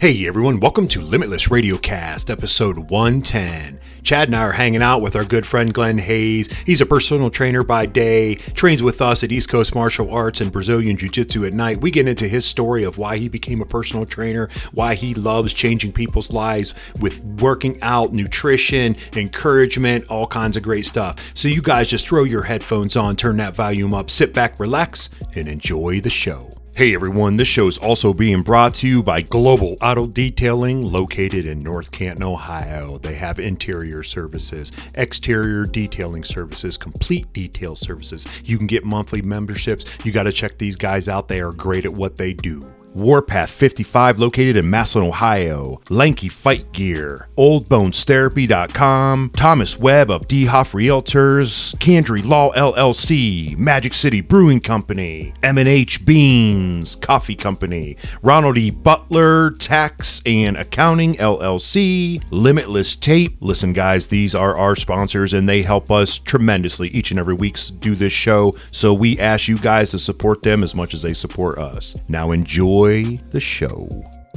Hey everyone, welcome to LimitLess Radiocast, episode 110. Chad and I are hanging out with our good friend Glen Hayes. He's a personal trainer by day, trains with us at East Coast Martial Arts and Brazilian Jiu-Jitsu at night. We get into his story of why he became a personal trainer, why he loves changing people's lives with working out, nutrition, encouragement, all kinds of great stuff. So you guys just throw your headphones on, turn that volume up, sit back, relax, and enjoy the show. Hey everyone, this show is also being brought to you by Global Auto Detailing, located in North Canton, Ohio. They have interior services, exterior detailing services, complete detail services. You can get monthly memberships. You got to check these guys out. They are great at what they do. Warpath 55, located in Massillon, Ohio. Lanky Fight Gear. OldBonesTherapy.com. Thomas Webb of D. Hoff Realtors. Candry Law LLC. Magic City Brewing Company. M&H Beans Coffee Company. Ronald E. Butler Tax and Accounting LLC. Limitless Tape. Listen guys, these are our sponsors and they help us tremendously each and every week do this show. So we ask you guys to support them as much as they support us. Now enjoy the show.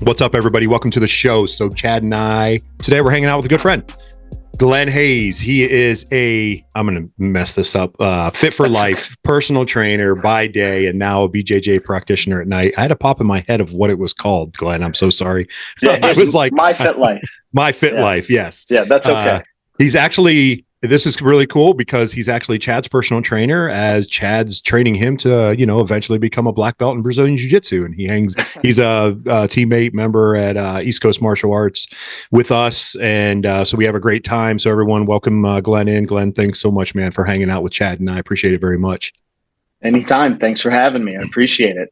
What's up, everybody? Welcome to the show. So Chad and I, today we're hanging out with a good friend, Glen Hayes. He is I'm going to mess this up, fit for life, personal trainer by day, and now a BJJ practitioner at night. I had a pop in my head of what it was called, Glen. I'm so sorry. Yeah, it was like My Fit Life. My Fit Life, yes. Yeah, that's okay. This is really cool because he's actually Chad's personal trainer, as Chad's training him to, eventually become a black belt in Brazilian Jiu-Jitsu. And he's a teammate member at East Coast Martial Arts with us. And so we have a great time. So everyone, welcome Glen in. Glen, thanks so much, man, for hanging out with Chad. And I appreciate it very much. Anytime. Thanks for having me. I appreciate it.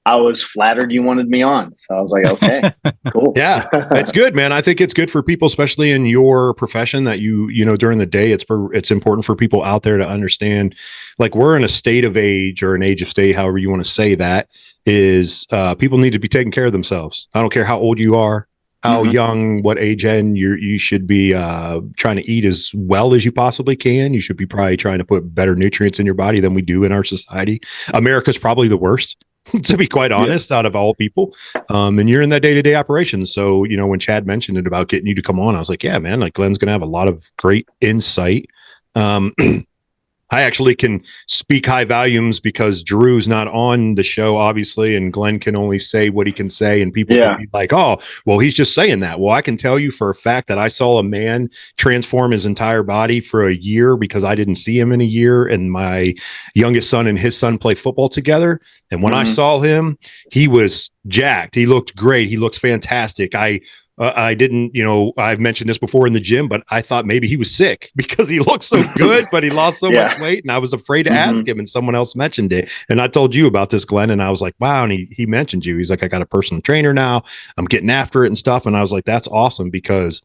I was flattered you wanted me on. So I was like, okay, cool. Yeah, it's good, man. I think it's good for people, especially in your profession, that during the day, it's important for people out there to understand, like, we're in a state of age, or an age of state, however you want to say that, is people need to be taking care of themselves. I don't care how old you are, how young, what age end, you should be trying to eat as well as you possibly can. You should be probably trying to put better nutrients in your body than we do in our society. America's probably the worst, to be quite honest, out of all people. And you're in that day-to-day operations. So, when Chad mentioned it about getting you to come on, I was like, yeah, man, like Glen's going to have a lot of great insight. I actually can speak high volumes because Drew's not on the show, obviously, and Glen can only say what he can say, and people can be like, oh, well, he's just saying that. Well, I can tell you for a fact that I saw a man transform his entire body for a year because I didn't see him in a year, and my youngest son and his son play football together. And when I saw him, he was jacked. He looked great. He looks fantastic. I didn't, I've mentioned this before in the gym, but I thought maybe he was sick because he looked so good, but he lost so much weight. And I was afraid to ask him, and someone else mentioned it. And I told you about this, Glen, and I was like, wow. And he mentioned you. He's like, I got a personal trainer now. I'm getting after it and stuff. And I was like, that's awesome, because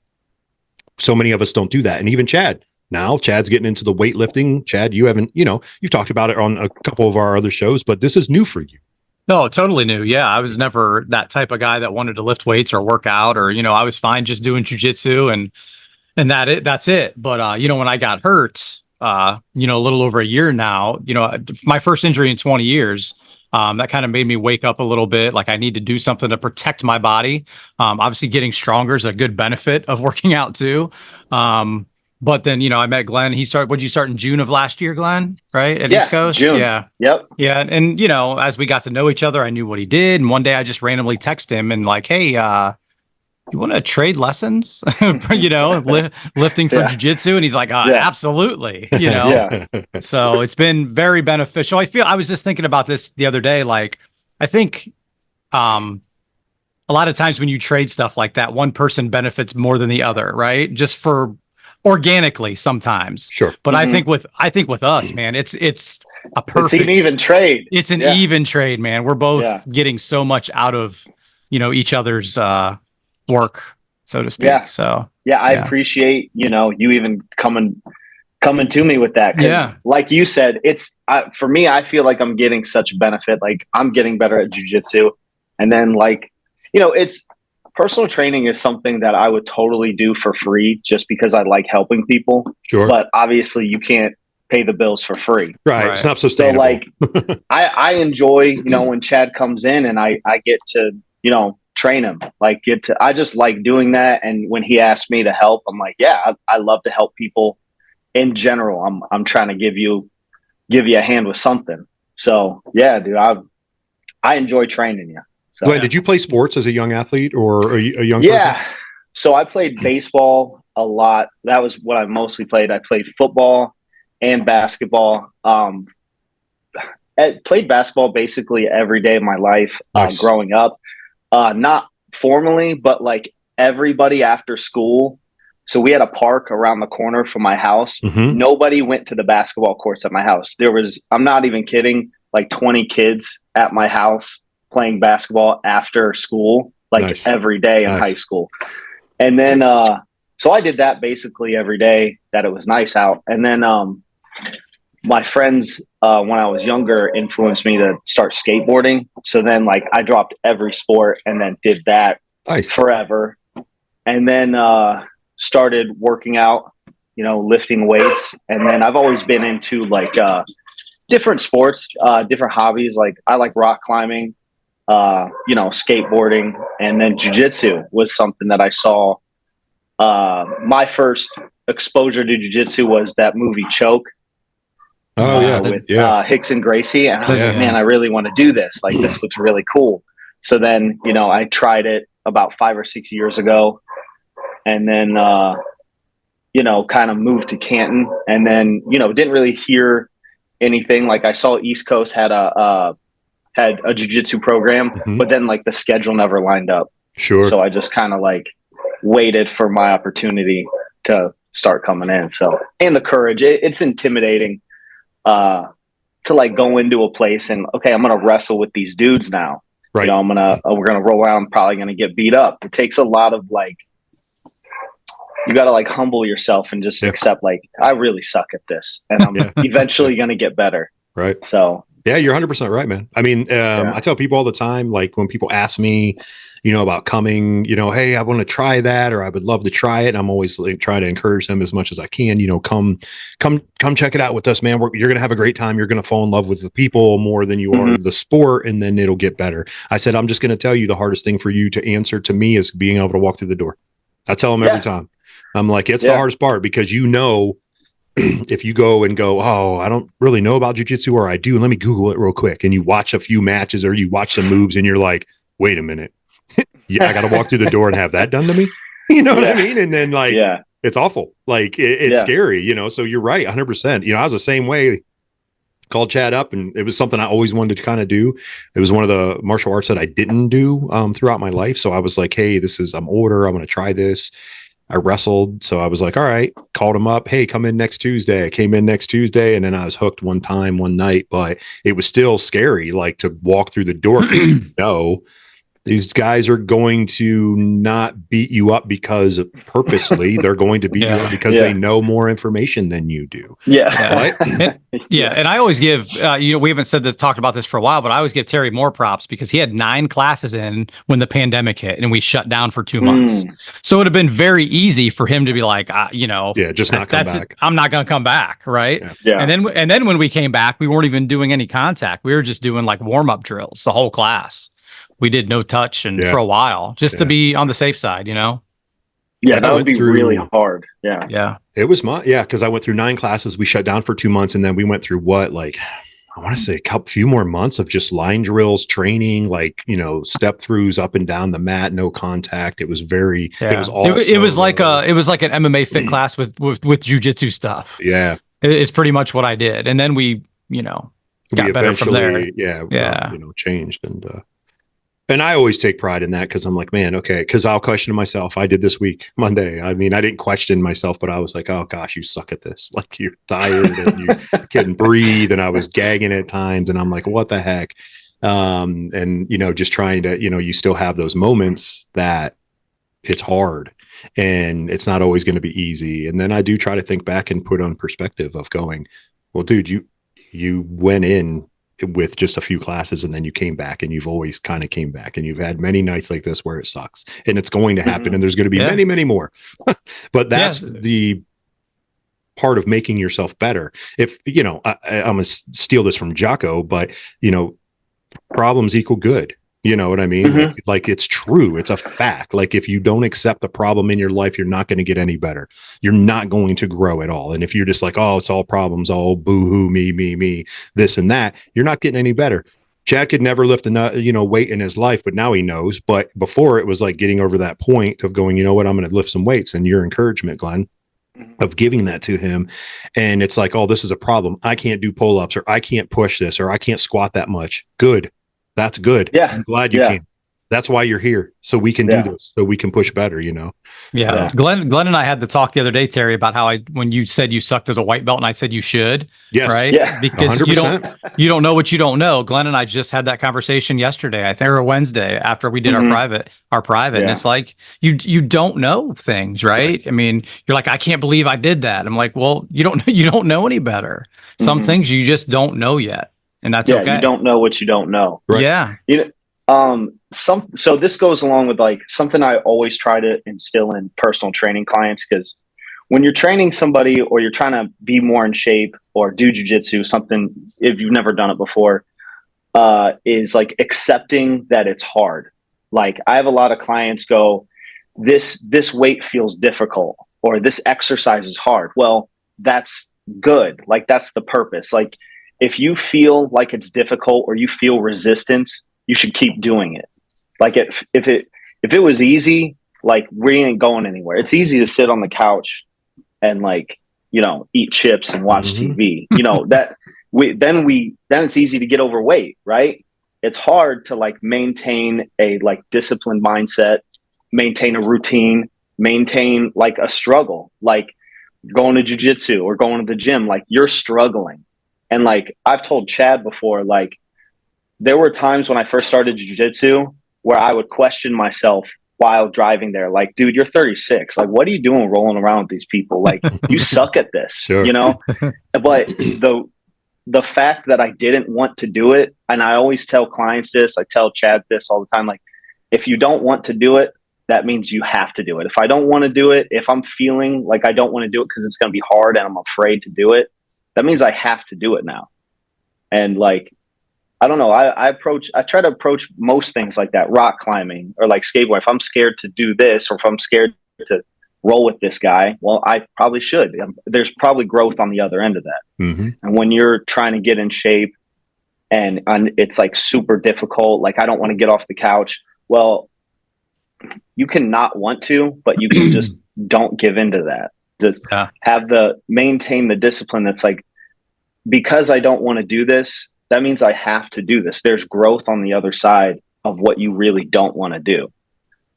so many of us don't do that. And even Chad. Now Chad's getting into the weightlifting. Chad, you haven't, you've talked about it on a couple of our other shows, but this is new for you. No, totally new. Yeah, I was never that type of guy that wanted to lift weights or work out, or I was fine just doing jujitsu and that's it. But when I got hurt, a little over a year now, my first injury in 20 years, that kind of made me wake up a little bit. Like, I need to do something to protect my body. Obviously, getting stronger is a good benefit of working out too. But then, I met Glen. Would you start in June of last year, Glen? Right? At East Coast? June. Yeah. Yep. Yeah. And, as we got to know each other, I knew what he did. And one day I just randomly texted him and like, hey, you want to trade lessons, lifting for jujitsu? And he's like, absolutely. So it's been very beneficial. I was just thinking about this the other day. Like, I think, a lot of times when you trade stuff like that, one person benefits more than the other, right? Just for organically sometimes. Sure. But I think with us, man, it's a perfect. It's an even trade. It's an even trade, man. We're both getting so much out of, each other's work, so to speak. Yeah. So I appreciate, you even coming to me with that. 'Cause like you said, for me, I feel like I'm getting such benefit. Like, I'm getting better at jiu-jitsu. And then it's personal training is something that I would totally do for free just because I like helping people. Sure. But obviously you can't pay the bills for free. Right. It's not sustainable. So like I enjoy, when Chad comes in and I get to, train him, like I just like doing that. And when he asked me to help, I'm like, yeah, I love to help people in general. I'm trying to give you a hand with something. So yeah, dude, I enjoy training you. So, Glenn, did you play sports as a young athlete or a young yeah. person? So I played baseball a lot. That was what I mostly played. I played football and basketball. I played basketball basically every day of my life Nice. growing up. Not formally, but like everybody after school. So we had a park around the corner from my house. Mm-hmm. Nobody went to the basketball courts at my house. There was, I'm not even kidding, like 20 kids at my house playing basketball after school, like Nice. every day in high school. And then, so I did that basically every day that it was nice out. And then, my friends, when I was younger, influenced me to start skateboarding. So then, like, I dropped every sport and then did that forever. And then started working out, lifting weights. And then I've always been into, like, different sports, different hobbies. Like, I like rock climbing, skateboarding. And then jiu-jitsu was something that I saw. My first exposure to jiu-jitsu was that movie Choke. Oh yeah, with Hicks and Gracie, and I was like, man, I really want to do this. Like, this looks really cool. So then, I tried it about 5 or 6 years ago, and then, kind of moved to Canton, and then, didn't really hear anything. Like, I saw East Coast had a jiu-jitsu program, but then like the schedule never lined up. Sure. So I just kind of like waited for my opportunity to start coming in. So, and the courage, it's intimidating. To like go into a place and, okay, I'm going to wrestle with these dudes now. Right. We're going to roll around, probably going to get beat up. It takes a lot of like, you got to like humble yourself and just accept, like, I really suck at this and I'm eventually going to get better. Right. So, yeah, you're 100% right, man. I mean, I tell people all the time, like when people ask me, about coming, hey, I want to try that, or I would love to try it. And I'm always like, trying to encourage them as much as I can, come check it out with us, man. You're going to have a great time. You're going to fall in love with the people more than you are the sport. And then it'll get better. I said, I'm just going to tell you the hardest thing for you to answer to me is being able to walk through the door. I tell them every time. I'm like, it's the hardest part because if you go and go, oh, I don't really know about jiu-jitsu, or I do, let me Google it real quick. And you watch a few matches or you watch some moves and you're like, wait a minute. I got to walk through the door and have that done to me. You know what I mean? And then like, it's awful. Like it's scary, so you're right. 100%. I was the same way. Called Chad up and it was something I always wanted to kind of do. It was one of the martial arts that I didn't do throughout my life. So I was like, hey, I'm older. I'm going to try this. I wrestled. So I was like, all right, called him up. Hey, come in next Tuesday. I came in next Tuesday and then I was hooked one night, but it was still scary, like to walk through the door. These guys are going to not beat you up because purposely they're going to beat you up because they know more information than you do. Right? And I always give, we haven't talked about this for a while, but I always give Terry more props because he had 9 classes in when the pandemic hit and we shut down for 2 months. So it would have been very easy for him to be like, just not come back. I'm not going to come back. Right. Yeah. And then when we came back, we weren't even doing any contact. We were just doing like warm-up drills, the whole class. We did no touch for a while just to be on the safe side, Yeah, that would be really hard. Yeah. Yeah. It was because I went through 9 classes. We shut down for 2 months and then we went through I want to say a few more months of just line drills, training, step throughs up and down the mat, no contact. It was it was awesome. It was like an MMA fit class with jiu-jitsu stuff. Yeah. It's pretty much what I did. And then we got better from there. Changed and I always take pride in that because I'm like, man, okay, because I'll question myself. I did this week, Monday. I mean, I didn't question myself, but I was like, oh gosh, you suck at this. Like you're tired and you couldn't breathe, and I was gagging at times, and I'm like, what the heck? And just trying to, you still have those moments that it's hard and it's not always going to be easy. And then I do try to think back and put on perspective of going, well, dude, you went in with just a few classes and then you came back and you've always kind of came back and you've had many nights like this where it sucks and it's going to happen and there's going to be many, many more, but that's the part of making yourself better. If, I'm going to steal this from Jocko, but problems equal good. You know what I mean? Like it's true. It's a fact. Like if you don't accept the problem in your life, you're not going to get any better. You're not going to grow at all. And if you're just like, oh, it's all problems, all boo-hoo, me, this and that, you're not getting any better. Chad could never lift a weight in his life, but now he knows. But before it was like getting over that point of going, you know what, I'm going to lift some weights. And your encouragement, Glenn, of giving that to him. And it's like, oh, this is a problem. I can't do pull-ups, or I can't push this, or I can't squat that much. Good. That's good. Yeah. I'm glad you can. That's why you're here. So we can do this, so we can push better, you know? Yeah. Glenn and I had the talk the other day, Terry, about how when you said you sucked as a white belt and I said you should, right? Yeah. Because 100%. you don't know what you don't know. Glenn and I just had that conversation yesterday, I think, or Wednesday after we did our private. And it's like, you don't know things, right? I mean, you're like, I can't believe I did that. I'm like, well, you don't know any better. Some things you just don't know yet. And that's okay. You don't know what you don't know. Right. Yeah. So this goes along with like something I always try to instill in personal training clients, because when you're training somebody or you're trying to be more in shape or do jujitsu, something, if you've never done it before, is like accepting that it's hard. Like I have a lot of clients go, this weight feels difficult, or this exercise is hard. Well, that's good. Like that's the purpose. Like if you feel like it's difficult or you feel resistance, you should keep doing it. Like if it was easy, like we ain't going anywhere. It's easy to sit on the couch and like, eat chips and watch TV. Then it's easy to get overweight, right? It's hard to like maintain a like disciplined mindset, maintain a routine, maintain like a struggle, like going to jujitsu or going to the gym, like you're struggling. And like I've told Chad before, like there were times when I first started jujitsu where I would question myself while driving there. Like, dude, you're 36. Like, what are you doing rolling around with these people? Like, you suck at this, Sure. But the fact that I didn't want to do it, and I always tell clients this, I tell Chad this all the time, like, if you don't want to do it, that means you have to do it. If I don't want to do it, if I'm feeling like I don't want to do it because it's going to be hard and I'm afraid to do it, that means I have to do it now. And like, I don't know. I try to approach most things like that, rock climbing or like skateboard. If I'm scared to do this, or if I'm scared to roll with this guy, well, I probably should. There's probably growth on the other end of that. And when you're trying to get in shape and it's like super difficult, like I don't want to get off the couch. Well, you can not want to, but you can just don't give into that. Just maintain the discipline. That's like, because I don't want to do this, that means I have to do this. There's growth on the other side of what you really don't want to do.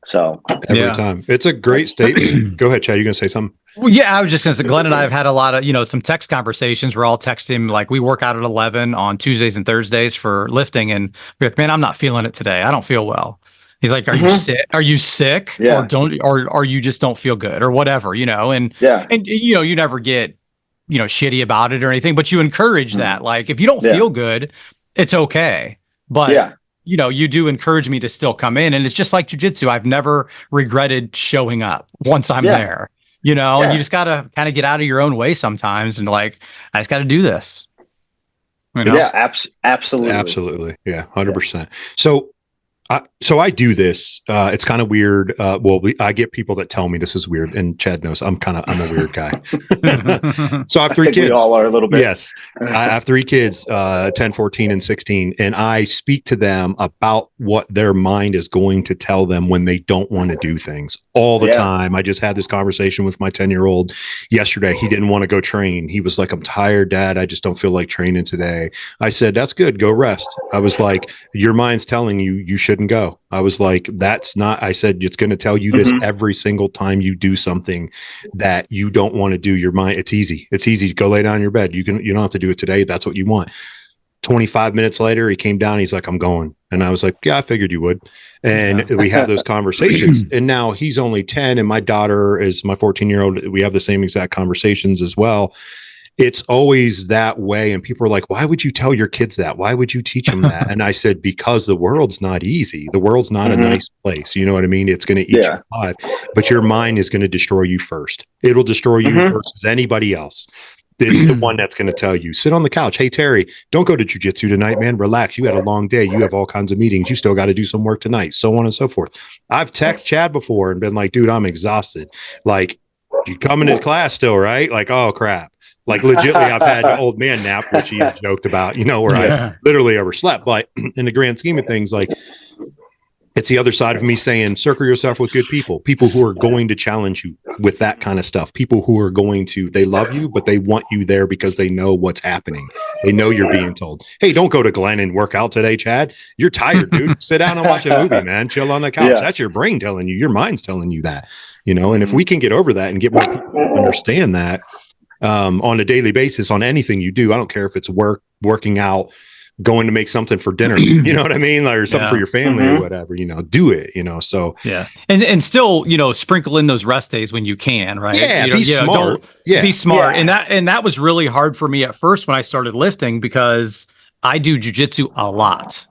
So every time. It's a great statement. Go ahead, Chad. You going to say something? Well, yeah, I was just going to say, Glenn and I have had a lot of, some text conversations. We're all texting, like we work out at 11 on Tuesdays and Thursdays for lifting. And we're like, man, I'm not feeling it today. I don't feel well. He's like, are you sick? Are you sick? Yeah. Or you just don't feel good or whatever, and you never get, shitty about it or anything, but you encourage that. Like, if you don't feel good, it's okay. But, you do encourage me to still come in. And it's just like jujitsu. I've never regretted showing up once I'm there, and you just got to kind of get out of your own way sometimes. And like, I just got to do this. Yeah, absolutely. Absolutely. Yeah. 100%. So I do this. It's kind of weird. I get people that tell me this is weird, and Chad knows I'm a weird guy. So I have 3 kids. We all are a little bit. Yes. I have 3 kids, 10, 14, and 16. And I speak to them about what their mind is going to tell them when they don't want to do things all the time. I just had this conversation with my 10-year-old yesterday. He didn't want to go train. He was like, I'm tired, Dad. I just don't feel like training today. I said, that's good. Go rest. I was like, your mind's telling you shouldn't go. I was like, that's not, I said, it's going to tell you this every single time you do something that you don't want to do. Your mind, it's easy. It's easy. Go lay down in your bed. You don't have to do it today. That's what you want. 25 minutes later, he came down. He's like, I'm going. And I was like, yeah, I figured you would. And we have those conversations. And now he's only 10 and my daughter is my 14-year-old. We have the same exact conversations as well. It's always that way. And people are like, why would you tell your kids that? Why would you teach them that? And I said, because the world's not easy. The world's not a nice place. You know what I mean? It's going to eat you alive, but your mind is going to destroy you first. It'll destroy you versus anybody else. It's the one that's going to tell you, sit on the couch. Hey, Terry, don't go to jujitsu tonight, man. Relax. You had a long day. You have all kinds of meetings. You still got to do some work tonight, so on and so forth. I've texted Chad before and been like, dude, I'm exhausted. Like, you coming to class still, right? Like, oh, crap. Like, legitly, I've had an old man nap, which he has joked about, where I literally overslept. But in the grand scheme of things, like, it's the other side of me saying, circle yourself with good people who are going to challenge you with that kind of stuff. People who are they love you, but they want you there because they know what's happening. They know you're being told, hey, don't go to Glen and work out today, Chad. You're tired, dude. Sit down and watch a movie, man. Chill on the couch. Yeah. That's your brain telling you, your mind's telling you that, and if we can get over that and get more people to understand that on a daily basis on anything you do, I don't care if it's working out, going to make something for dinner, you know what I mean? Or something for your family or whatever, do it, so. Yeah. And still, sprinkle in those rest days when you can, right? Yeah. Be smart. Be smart. Yeah. And that was really hard for me at first when I started lifting, because I do jujitsu a lot,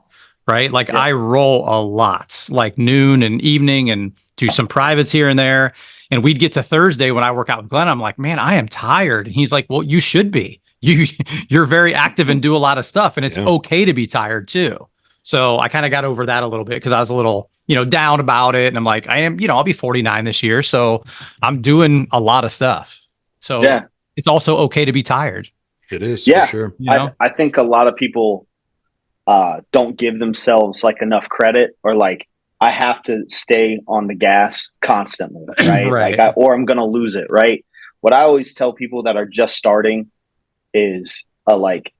right? Like I roll a lot, like noon and evening, and do some privates here and there. And we'd get to Thursday when I work out with Glenn. I'm like, man, I am tired. And he's like, well, you should be. You're very active and do a lot of stuff, and it's okay to be tired too. So I kind of got over that a little bit because I was a little, down about it. And I'm like, I am, I'll be 49 this year. So I'm doing a lot of stuff. So it's also okay to be tired. It is. For sure. I think a lot of people don't give themselves like enough credit, or like, I have to stay on the gas constantly, right? Like or I'm going to lose it. Right. What I always tell people that are just starting is like,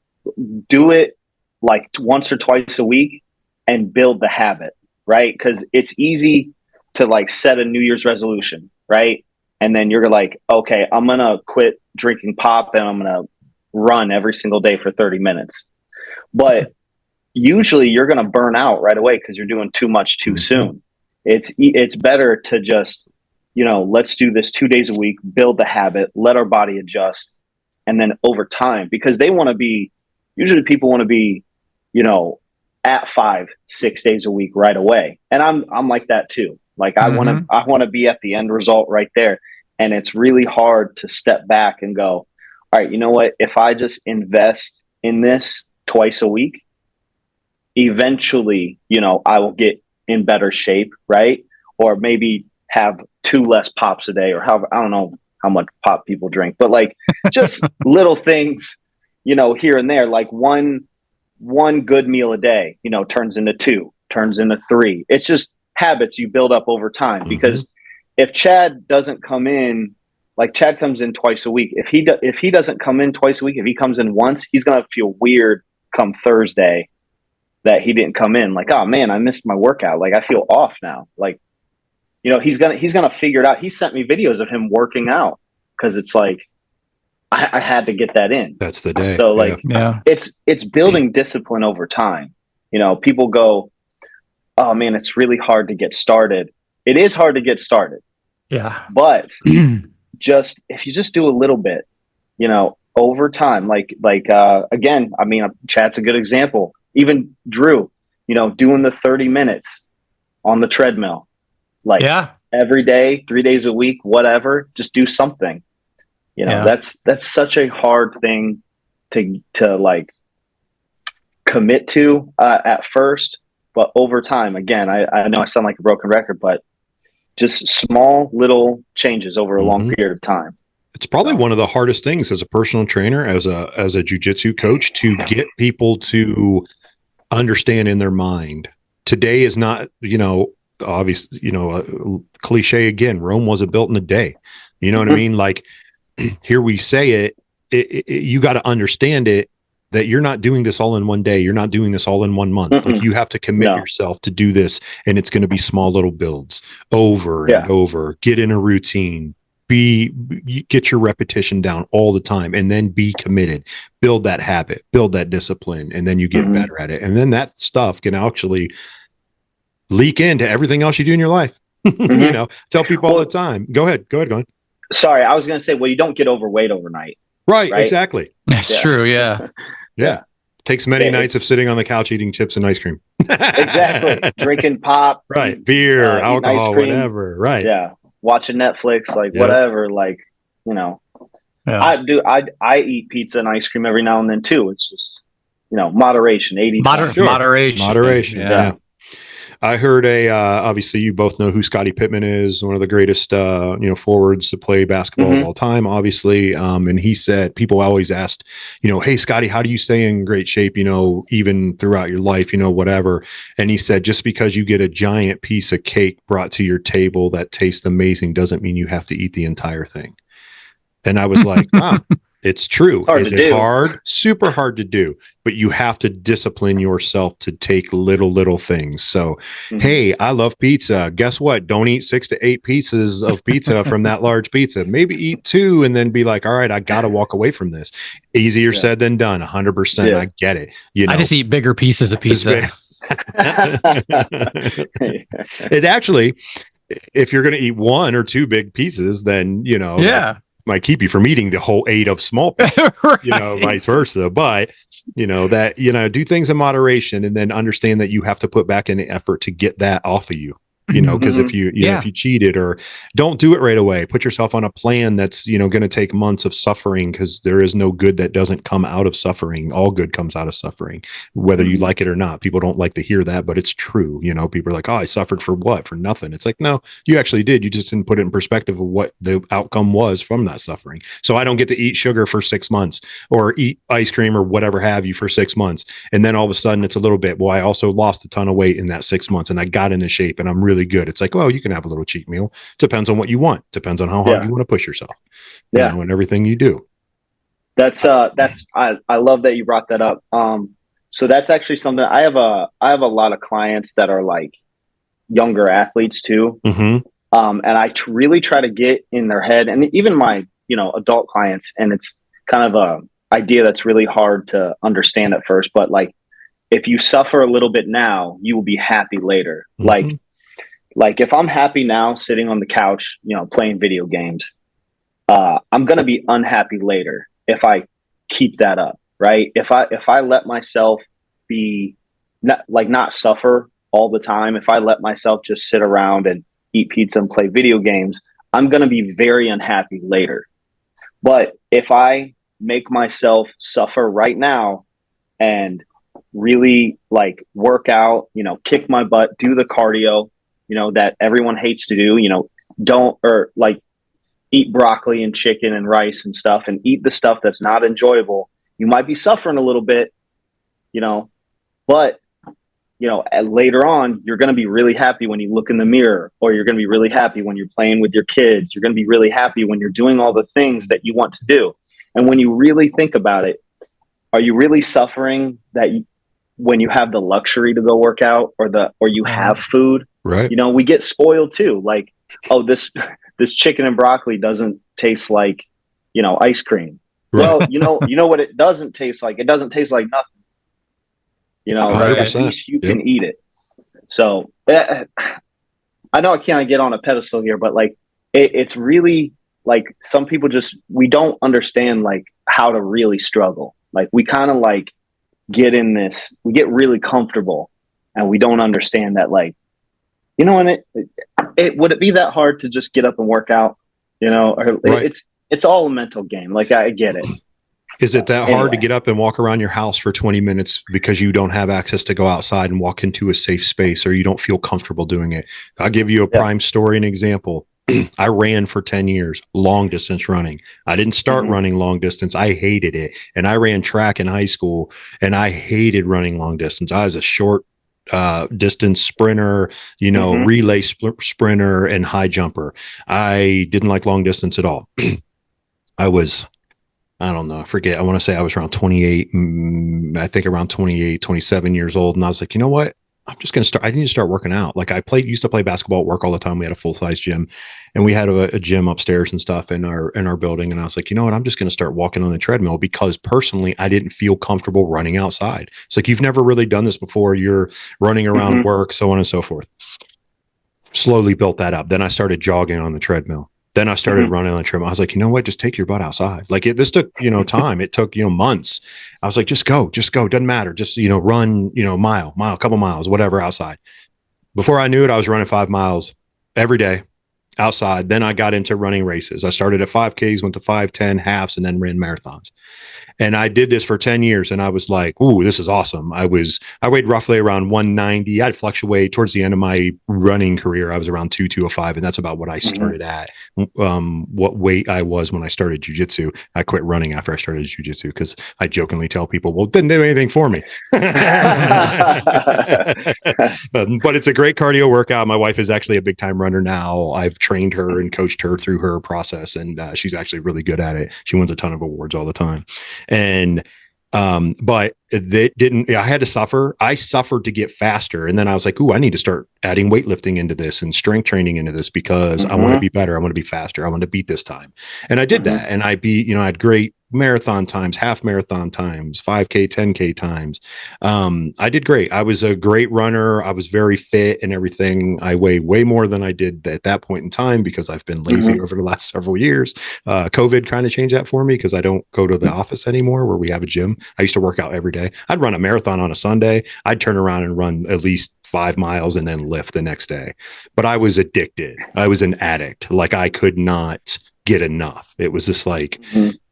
do it like once or twice a week and build the habit, right? Because it's easy to like set a New Year's resolution, right? And then you're like, okay, I'm gonna quit drinking pop and I'm gonna run every single day for 30 minutes. But usually you're gonna burn out right away because you're doing too much too soon. It's better to just, let's do this 2 days a week, build the habit, let our body adjust. And then over time, because usually people want to be, at 5-6 days a week right away. And I'm like that too. Like I want to be at the end result right there. And it's really hard to step back and go, all right, you know what? If I just invest in this twice a week, eventually, I will get in better shape, right? Or maybe have 2 less pops a day, or I don't know how much pop people drink, but like just little things, here and there, like one good meal a day, turns into 2, turns into 3. It's just habits you build up over time. Because if Chad doesn't come in, like Chad comes in twice a week. If he doesn't come in twice a week, if he comes in once, he's going to feel weird come Thursday that he didn't come in. Like, oh man, I missed my workout. Like I feel off now. Like, he's gonna figure it out. He sent me videos of him working out because it's like I had to get that in. That's the day. So like, it's building discipline over time. People go, oh man, it's really hard to get started. It is hard to get started. Yeah. But if you just do a little bit, over time, like again, I mean, Chad's a good example. Even Drew, doing the 30 minutes on the treadmill. Like every day, 3 days a week, whatever, just do something. That's such a hard thing to like commit to at first, but over time, again, I know I sound like a broken record, but just small little changes over a long period of time. It's probably one of the hardest things as a personal trainer, as a jiu-jitsu coach, to get people to understand in their mind. Today is not, obviously, cliche again, Rome wasn't built in a day. You know what I mean? Like, here we say it, you got to understand it, that you're not doing this all in one day. You're not doing this all in 1 month. Like, you have to commit yourself to do this, and it's going to be small little builds over and over. Get in a routine, get your repetition down all the time, and then be committed, build that habit, build that discipline, and then you get better at it. And then that stuff can actually leak into everything else you do in your life. Tell people all the time. Go ahead, Glenn. Sorry, I was going to say, well, you don't get overweight overnight. Right? Exactly. That's true. Yeah. Takes many nights of sitting on the couch eating chips and ice cream. Exactly. Drinking pop. Right. Beer, alcohol, whatever. Right. Yeah. Watching Netflix, like whatever, like, I eat pizza and ice cream every now and then too. It's just, moderation, 80. Moderation. Yeah. I heard obviously you both know who Scottie Pippen is, one of the greatest, forwards to play basketball of all time, obviously. And he said, people always asked, hey, Scottie, how do you stay in great shape, even throughout your life, whatever. And he said, just because you get a giant piece of cake brought to your table that tastes amazing doesn't mean you have to eat the entire thing. And I was like, wow, it's true. Is it hard? Super hard to do, but you have to discipline yourself to take little things. So, hey, I love pizza. Guess what? Don't eat 6 to 8 pieces of pizza from that large pizza. Maybe eat 2 and then be like, all right, I got to walk away from this. Easier said than done. 100%. I get it. I just eat bigger pieces of pizza. It actually, if you're going to eat 1 or 2 big pieces, then, might keep you from eating the whole 8 of small pieces, right. Vice versa. But, do things in moderation and then understand that you have to put back in the effort to get that off of you. Because if you if you cheated or don't do it right away, put yourself on a plan that's, going to take months of suffering, because there is no good that doesn't come out of suffering. All good comes out of suffering, whether you like it or not. People don't like to hear that, but it's true. People are like, oh, I suffered for what? For nothing. It's like, no, you actually did. You just didn't put it in perspective of what the outcome was from that suffering. So I don't get to eat sugar for 6 months or eat ice cream or whatever have you for 6 months. And then all of a sudden it's a little bit, well, I also lost a ton of weight in that 6 months and I got into shape and I'm really good. It's like, well, you can have a little cheat meal. Depends on what you want. Depends on how hard you want to push yourself. And everything you do. That's I love that you brought that up. So that's actually something I have a lot of clients that are like younger athletes too. And I really try to get in their head, and even my, adult clients, and it's kind of a idea that's really hard to understand at first, but like, if you suffer a little bit now, you will be happy later. Like if I'm happy now sitting on the couch, playing video games, I'm going to be unhappy later if I keep that up, right? If I let myself be not suffer all the time, if I let myself just sit around and eat pizza and play video games, I'm going to be very unhappy later. But if I make myself suffer right now and really like work out, kick my butt, do the cardio, that everyone hates to do, or like eat broccoli and chicken and rice and stuff, and eat the stuff that's not enjoyable. You might be suffering a little bit, but, later on, you're going to be really happy when you look in the mirror, or you're going to be really happy when you're playing with your kids. You're going to be really happy when you're doing all the things that you want to do. And when you really think about it, are you really suffering when you have the luxury to go work out or you have food? Right. We get spoiled too. Like, oh, this chicken and broccoli doesn't taste like, ice cream. Right. Well, you know what it doesn't taste like? It doesn't taste like nothing. At least you can eat it. So I know I can't get on a pedestal here, but like it's really like some people we don't understand like how to really struggle. Like we kind of like we get really comfortable, and we don't understand that, like, and it would it be that hard to just get up and work out, right. It's all a mental game. Like I get it. Is it that hard to get up and walk around your house for 20 minutes because you don't have access to go outside and walk into a safe space, or you don't feel comfortable doing it? I'll give you a prime story, an example. I ran for 10 years, long distance running. I didn't start running long distance. I hated it. And I ran track in high school, and I hated running long distance. I was a short distance sprinter, relay sprinter and high jumper. I didn't like long distance at all. I don't know. I forget. I want to say I was around 28, I think around 28, 27 years old. And I was like, you know what? I'm just going to start. I need to start working out. Like used to play basketball at work all the time. We had a full size gym, and we had a gym upstairs and stuff in our building. And I was like, you know what? I'm just going to start walking on the treadmill, because personally, I didn't feel comfortable running outside. It's like, you've never really done this before. You're running around work, so on and so forth. Slowly built that up. Then I started jogging on the treadmill. Then I started running on the treadmill. I was like, you know what? Just take your butt outside. Like this took, time. It took, months. I was like, just go. Doesn't matter. Just, run, mile, couple miles, whatever outside. Before I knew it, I was running 5 miles every day. outside. Then I got into running races. I started at 5Ks, went to 5, 10, halves, and then ran marathons. And I did this for 10 years and I was like, ooh, this is awesome. I weighed roughly around 190. I'd fluctuate towards the end of my running career. I was around 205, and that's about what I started at. What weight I was when I started jiu-jitsu. I quit running after I started jiu-jitsu because I jokingly tell people, well, it didn't do anything for me. But it's a great cardio workout. My wife is actually a big time runner now. I've trained her and coached her through her process, and she's actually really good at it. She wins a ton of awards all the time. And but they didn't. I had to suffer. I suffered to get faster, and then I was like, "Ooh, I need to start adding weightlifting into this and strength training into this because I want to be better. I want to be faster. I want to beat this time." And I did that, and I beat. I had great marathon times, half marathon times, 5K, 10K times. I did great. I was a great runner. I was very fit and everything. I weigh way more than I did at that point in time because I've been lazy over the last several years. COVID kind of changed that for me because I don't go to the office anymore where we have a gym. I used to work out every day. I'd run a marathon on a Sunday. I'd turn around and run at least 5 miles and then lift the next day. But I was addicted. I was an addict. Like I could not get enough. It was just like,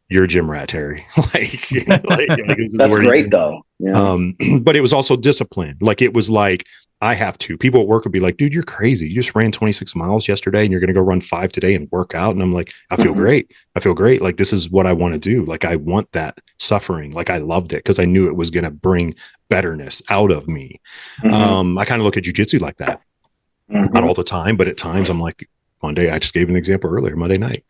you're a gym rat, Terry. This is that's great though. Yeah. But it was also discipline. Like it was like, I have to. People at work would be like, dude, you're crazy. You just ran 26 miles yesterday and you're going to go run 5 today and work out. And I'm like, I feel great. I feel great. Like this is what I want to do. Like I want that suffering. Like I loved it because I knew it was going to bring betterness out of me. I kind of look at jiu-jitsu like that. Not all the time, but at times I'm like, one day, I just gave an example earlier, Monday night.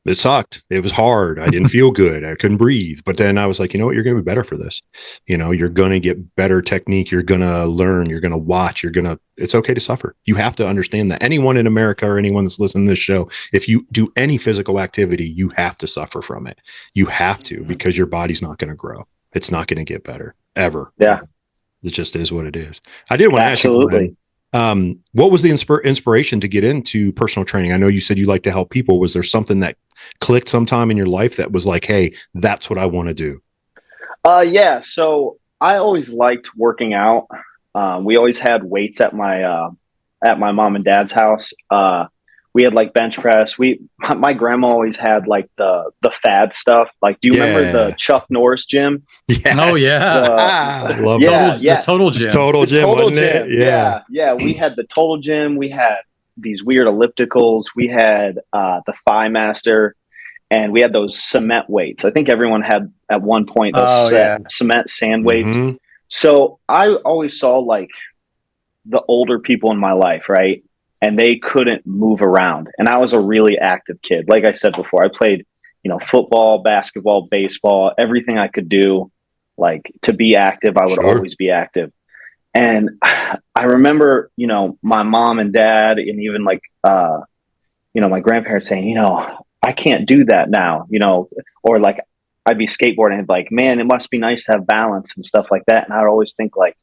It sucked. It was hard. I didn't feel good. I couldn't breathe. But then I was like, you know what? You're going to be better for this. You're going to get better technique. You're going to learn. You're going to watch. It's okay to suffer. You have to understand that anyone in America or anyone that's listening to this show, if you do any physical activity, you have to suffer from it. You have to, because your body's not going to grow. It's not going to get better ever. Yeah. It just is what it is. I did want to ask you, what was the inspiration to get into personal training? I know you said you like to help people. Was there something that clicked sometime in your life that was like, hey, that's what I want to do? Yeah. So I always liked working out. We always had weights at my mom and dad's house. We had like bench press. My grandma always had like the fad stuff. Like, do you remember the Chuck Norris gym? Yes. Oh yeah. I love the Total Gym. Total Gym, wasn't it? Yeah. We had the Total Gym. We had these weird ellipticals. We had the Thigh Master, and we had those cement weights. I think everyone had at one point those cement sand weights. So I always saw like the older people in my life, right? And they couldn't move around. And I was a really active kid. Like I said before, I played, football, basketball, baseball, everything I could do, like to be active. I would always be active. And I remember, my mom and dad, and even like, my grandparents saying, I can't do that now, or like I'd be skateboarding and like, man, it must be nice to have balance and stuff like that. And I would always think like,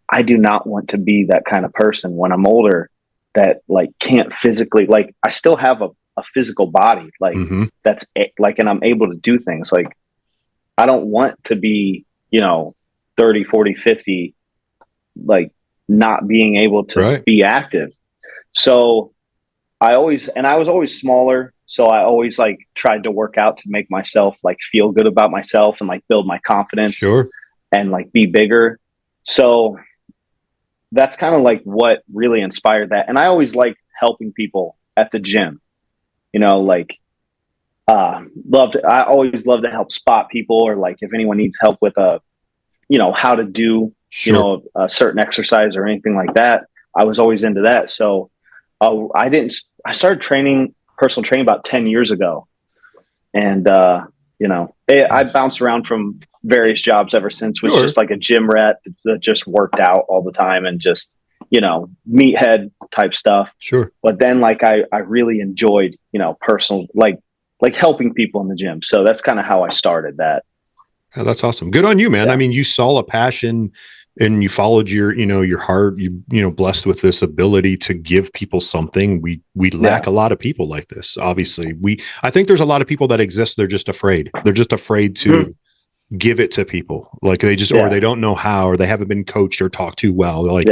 I do not want to be that kind of person when I'm older that like can't physically, like I still have a physical body, like that's like, and I'm able to do things. Like I don't want to be, 30, 40, 50, like not being able to be active. So I was always smaller. So I always like tried to work out to make myself like feel good about myself and like build my confidence and like be bigger. So that's kind of like what really inspired that. And I always liked helping people at the gym, I always loved to help spot people, or like if anyone needs help with how to do, a certain exercise or anything like that. I was always into that. So I started personal training about 10 years ago. And, I bounced around from various jobs ever since. Was just like a gym rat that just worked out all the time and just, meathead type stuff. But then like, I really enjoyed, personal, like helping people in the gym. So that's kind of how I started that. Oh, that's awesome. Good on you, man. Yeah. I mean, you saw a passion and you followed your heart, blessed with this ability to give people something. We lack a lot of people like this. Obviously I think there's a lot of people that exist. They're just afraid. They're just afraid to give it to people. Like they just, or they don't know how, or they haven't been coached or talked to well. They're like,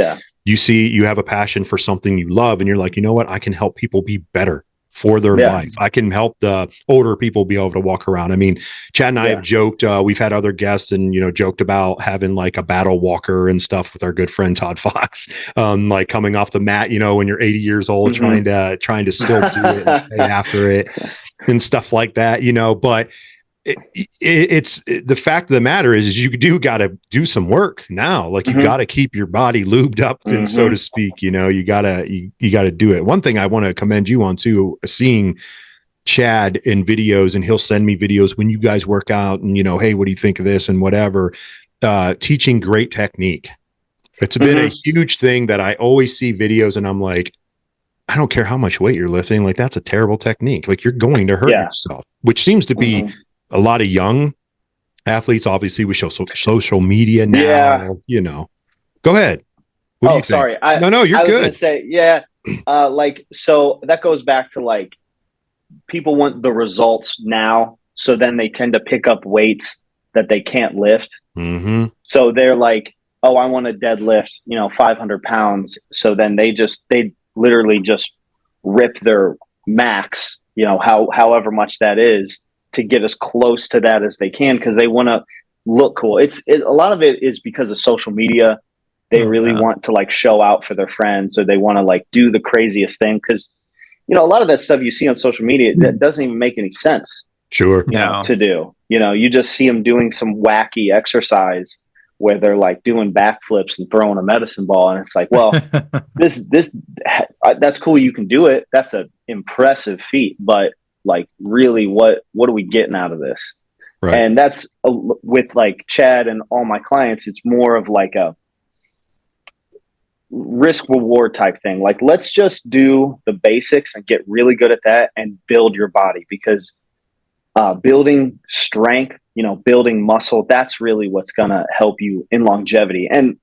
you have a passion for something you love, and you're like, you know what, I can help people be better for their life. I can help the older people be able to walk around. I mean, Chad and I have joked, we've had other guests and, joked about having like a battle walker and stuff with our good friend Todd Fox, like coming off the mat, when you're 80 years old, trying to still do it and stay after it and stuff like that, but it's the fact of the matter is you do got to do some work now. Like you got to keep your body lubed up, and so to speak. You got to do it. One thing I want to commend you on too, seeing Chad in videos, and he'll send me videos when you guys work out, and hey, what do you think of this and whatever. Teaching great technique. It's been a huge thing that I always see videos, and I'm like, I don't care how much weight you're lifting. Like that's a terrible technique. Like you're going to hurt yourself, which seems to be a lot of young athletes, obviously, with social media now. Go ahead. What do you think? Sorry. No, you're good. I was gonna say, so that goes back to like people want the results now, so then they tend to pick up weights that they can't lift. So they're like, oh, I want to deadlift, 500 pounds. So then they literally just rip their max, however much that is, to get as close to that as they can, because they want to look cool. A lot of it is because of social media. They really want to like show out for their friends, or they want to like do the craziest thing, because a lot of that stuff you see on social media that doesn't even make any sense. Sure. To do. You just see them doing some wacky exercise where they're like doing backflips and throwing a medicine ball, and it's like, well, this that's cool, you can do it. That's an impressive feat, but like really what are we getting out of this? Right. And that's with like Chad and all my clients, it's more of like a risk reward type thing. Like, let's just do the basics and get really good at that and build your body, because building strength, building muscle, that's really what's going to help you in longevity. And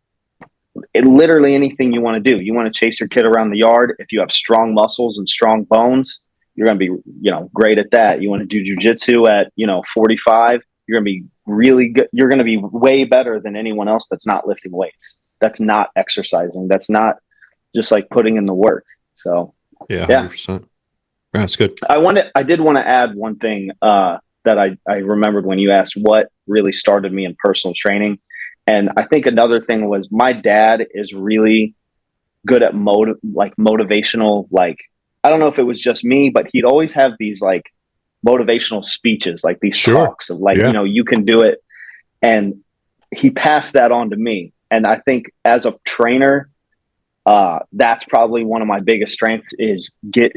literally anything you want to do, you want to chase your kid around the yard. If you have strong muscles and strong bones, you're going to be, great at that. You want to do jujitsu at, 45, you're going to be really good. You're going to be way better than anyone else that's not lifting weights. That's not exercising. That's not just like putting in the work. So yeah. 100%. That's good. I did want to add one thing that I remembered when you asked what really started me in personal training. And I think another thing was my dad is really good at motivational, like, I don't know if it was just me, but he'd always have these like motivational speeches, like these talks of like, you can do it. And he passed that on to me. And I think as a trainer, that's probably one of my biggest strengths is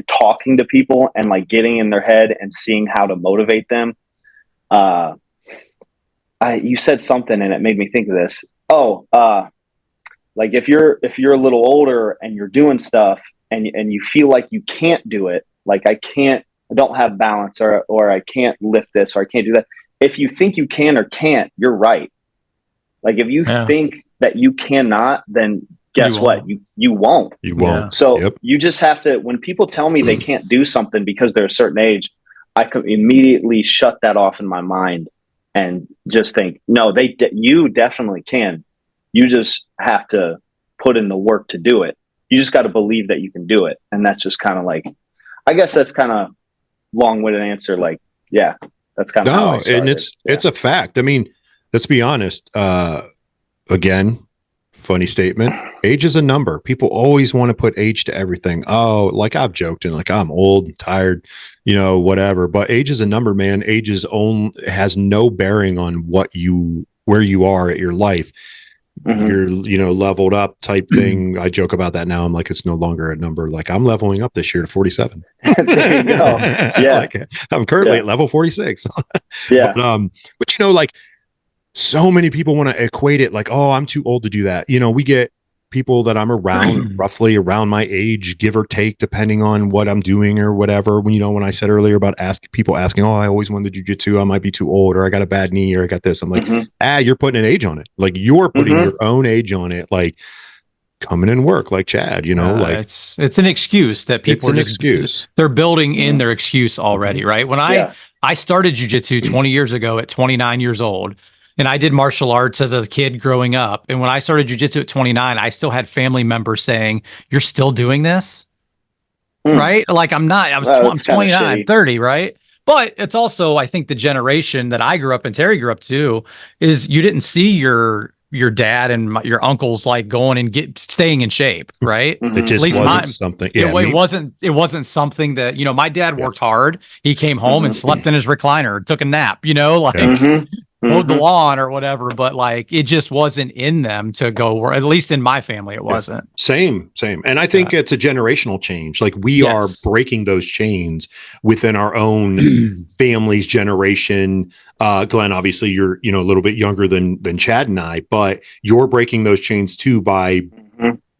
talking to people and like getting in their head and seeing how to motivate them. You said something and it made me think of this. Like if you're a little older and you're doing stuff and you feel like you can't do it, like I don't have balance or I can't lift this or I can't do that. If you think you can or can't, you're right. Like if you think that you cannot, then guess what? You won't. You won't. So you just have to, when people tell me they can't do something because they're a certain age, I can immediately shut that off in my mind and just think, no, you definitely can. You just have to put in the work to do it. You just got to believe that you can do it. And that's just kind of like, I guess that's kind of long-winded answer. Like, yeah, that's kind of how I started. And it's a fact. I mean, let's be honest. Again, funny statement. Age is a number. People always want to put age to everything. Oh, like I've joked and like I'm old, tired, whatever. But age is a number, man. Age has no bearing on where you are at your life. Mm-hmm. You're, leveled up type thing. I joke about that now. I'm like, it's no longer a number. Like I'm leveling up this year to 47. There you go. Yeah. Like, I'm currently at level 46. Yeah. But like so many people want to equate it like, oh, I'm too old to do that. We get people that I'm around roughly around my age, give or take, depending on what I'm doing or whatever. When I said earlier about people asking, oh, I always wanted to jujitsu, I might be too old, or I got a bad knee, or I got this. I'm like, you're putting an age on it. Like you're putting your own age on it. Like come in and work like Chad, like it's an excuse that people they're building in their excuse already. Right. When I started jujitsu 20 years ago at 29 years old, And I did martial arts as a kid growing up. And when I started jiu-jitsu at 29, I still had family members saying, "You're still doing this?" Right? Like I'm not, I'm 29, 30, right? But it's also, I think the generation that I grew up and Terry grew up to is you didn't see your dad and your uncles like going and staying in shape, right? It just wasn't something. Yeah, it wasn't something that, my dad worked hard. He came home and slept in his recliner, took a nap, mowed the lawn or whatever, but like it just wasn't in them to go, or at least in my family, it wasn't. Same. And I think it's a generational change. Like we are breaking those chains within our own family's generation. Glenn, obviously you're, a little bit younger than Chad and I, but you're breaking those chains too by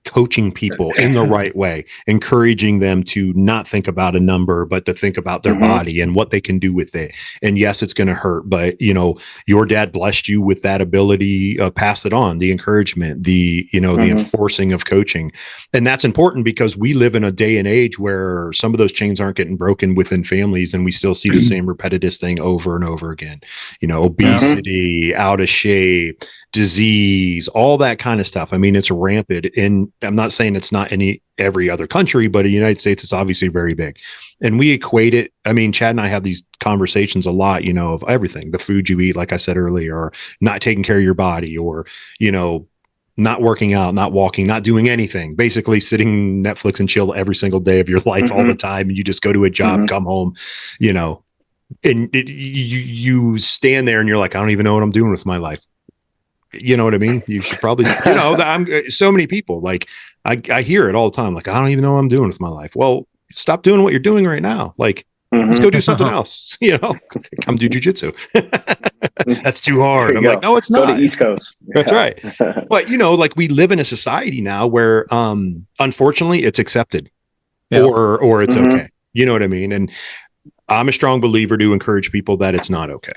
coaching people in the right way, encouraging them to not think about a number, but to think about their body and what they can do with it. And yes, it's going to hurt, but your dad blessed you with that ability, pass it on, the encouragement, the enforcing of coaching. And that's important because we live in a day and age where some of those chains aren't getting broken within families. And we still see the same repetitive thing over and over again, obesity, out of shape, disease, all that kind of stuff. I mean, it's rampant. And I'm not saying it's not every other country, but in the United States, it's obviously very big. And we equate it. I mean, Chad and I have these conversations a lot, of everything, the food you eat, like I said earlier, or not taking care of your body, or, not working out, not walking, not doing anything, basically sitting Netflix and chill every single day of your life all the time. And you just go to a job, come home, and you stand there and you're like, I don't even know what I'm doing with my life. You know what I mean? You should probably, I'm so many people, like I hear it all the time. Like, I don't even know what I'm doing with my life. Well, stop doing what you're doing right now. Like, let's go do something else, come do jujitsu. That's too hard. I'm like, no, it's not. Go to East Coast. That's right. But like we live in a society now where, unfortunately it's accepted or it's okay. You know what I mean? And I'm a strong believer to encourage people that it's not okay.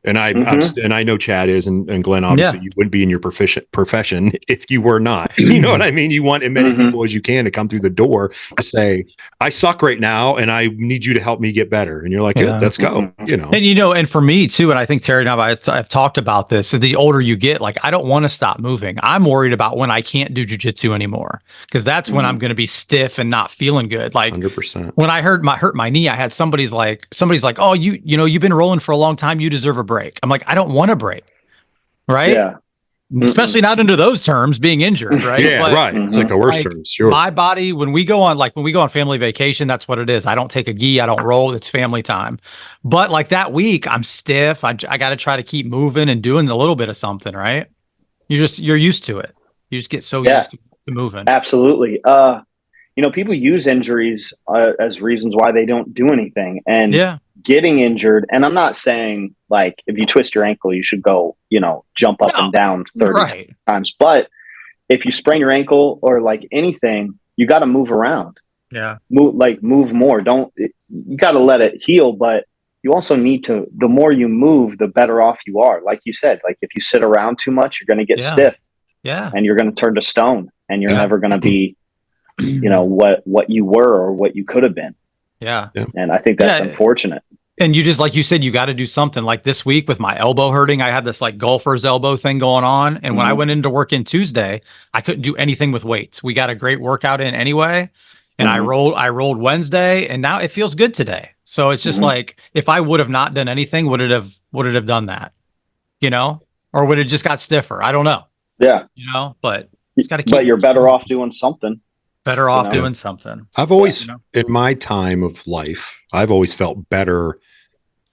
And I know Chad is, and Glenn, obviously you wouldn't be in your profession if you were not, you know what I mean? You want as many people as you can to come through the door to say, I suck right now and I need you to help me get better. And you're like, good, let's go, And, and for me too, and I think Terry and I've talked about this, the older you get, like, I don't want to stop moving. I'm worried about when I can't do jujitsu anymore, because that's when I'm going to be stiff and not feeling good. Like 100%. When I hurt my knee, I had somebody's like, oh, you've been rolling for a long time. You deserve a break. I'm like, I don't want a break. Right. Yeah. Especially not under those terms, being injured. Right. Yeah. But, right. It's like the worst terms. Sure. My body, when we go on family vacation, that's what it is. I don't take a gi. I don't roll. It's family time. But like that week, I'm stiff. I got to try to keep moving and doing a little bit of something. Right. You're used to it. You just get so used to moving. Absolutely. People use injuries as reasons why they don't do anything. And getting injured, and I'm not saying like if you twist your ankle, you should go, jump up and down 30 times. But if you sprain your ankle or like anything, you got to move around. Yeah. Move more. You got to let it heal, but you also need to, the more you move, the better off you are. Like you said, like if you sit around too much, you're going to get stiff. Yeah. And you're going to turn to stone, and you're never going to be, what you were or what you could have been. Yeah. And I think that's unfortunate. And you just, like you said, you got to do something. Like this week with my elbow hurting, I had this like golfer's elbow thing going on. And when I went into work in Tuesday, I couldn't do anything with weights. We got a great workout in anyway. And I rolled Wednesday, and now it feels good today. So it's just like, if I would have not done anything, would it have done that? Or would it just got stiffer? I don't know. Yeah. But it's got to keep. But you're better off doing something. Better off doing something. I've always, in my time of life, I've always felt better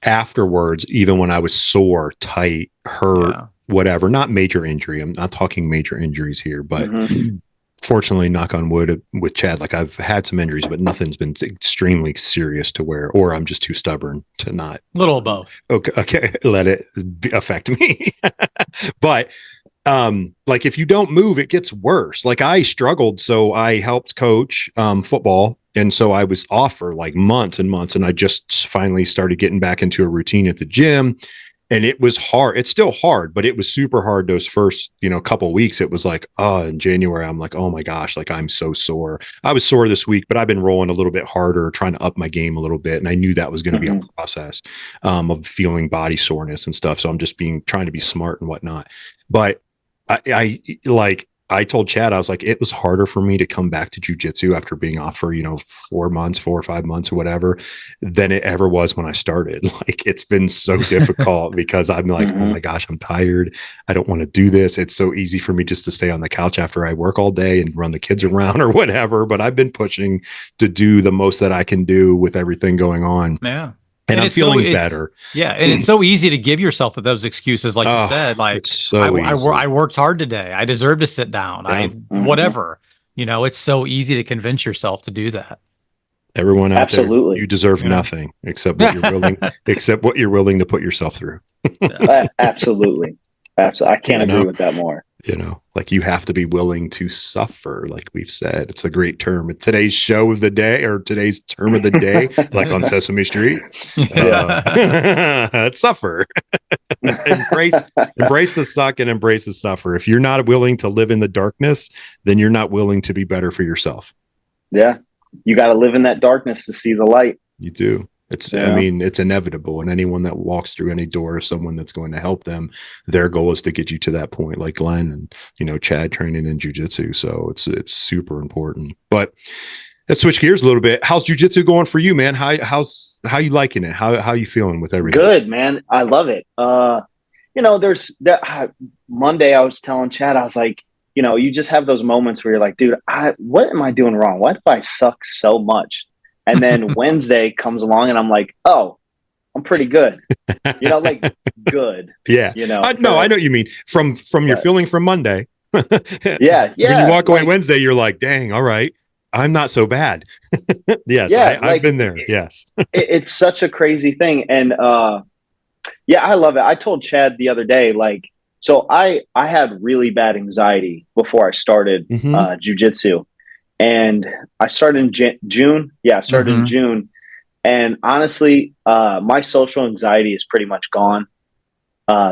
afterwards, even when I was sore, tight, hurt, whatever. Not major injury. I'm not talking major injuries here, but fortunately, knock on wood, with Chad, like I've had some injuries, but nothing's been extremely serious to where, or I'm just too stubborn to not. Little of both. Okay, let it affect me. But like if you don't move, it gets worse. Like I struggled. So I helped coach football. And so I was off for like months and months. And I just finally started getting back into a routine at the gym. And it was hard. It's still hard, but it was super hard those first, couple weeks. It was like, in January, I'm like, oh my gosh, like I'm so sore. I was sore this week, but I've been rolling a little bit harder, trying to up my game a little bit. And I knew that was going to be a process of feeling body soreness and stuff. So I'm just trying to be smart and whatnot. But I told Chad, I was like, it was harder for me to come back to jujitsu after being off for, 4 or 5 months or whatever than it ever was when I started. Like, it's been so difficult because I'm like, oh my gosh, I'm tired. I don't want to do this. It's so easy for me just to stay on the couch after I work all day and run the kids around or whatever. But I've been pushing to do the most that I can do with everything going on. Yeah. And I'm feeling better. Yeah. And it's so easy to give yourself those excuses. Like you said, like, it's so I worked hard today. I deserve to sit down. Whatever, it's so easy to convince yourself to do that. Everyone out there, you deserve nothing except what you're willing to put yourself through. Absolutely. I can't agree with that more. Like, you have to be willing to suffer, like we've said. It's a great term. Today's show of the day, or today's term of the day, like on Sesame Street. Suffer. embrace the suck and embrace the suffer. If you're not willing to live in the darkness, then you're not willing to be better for yourself. Yeah. You got to live in that darkness to see the light. You do. It's inevitable. And anyone that walks through any door of someone that's going to help them, their goal is to get you to that point, like Glenn and, Chad training in jujitsu. So it's super important. But let's switch gears a little bit. How's jujitsu going for you, man? How you liking it? How you feeling with everything? Good, man. I love it. There's that Monday I was telling Chad, I was like, you just have those moments where you're like, dude, what am I doing wrong? Why do I suck so much? And then Wednesday comes along and I'm like, oh, I'm pretty good. Like, good. Yeah. I know what you mean. From your feeling from Monday. Yeah. When you walk away Wednesday, you're like, dang, all right, I'm not so bad. Yes. Yeah, I've been there. Yes. It's such a crazy thing. And I love it. I told Chad the other day, like, so I had really bad anxiety before I started jujitsu. And I started in June. Yeah, I started in June. And honestly, my social anxiety is pretty much gone.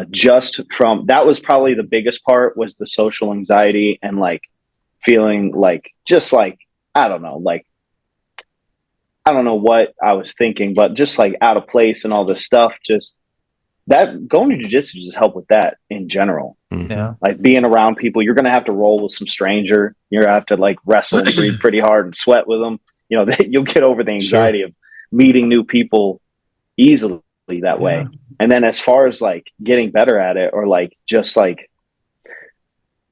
Just from that was probably the biggest part, was the social anxiety and like feeling like just like, I don't know what I was thinking, but just like out of place and all this stuff. Just that going to jiu-jitsu just helped with that in general. Yeah. Like being around people, you're going to have to roll with some stranger. You're going to have to like wrestle and breathe pretty hard and sweat with them. You'll get over the anxiety of meeting new people easily that way. And then as far as like getting better at it, or like just like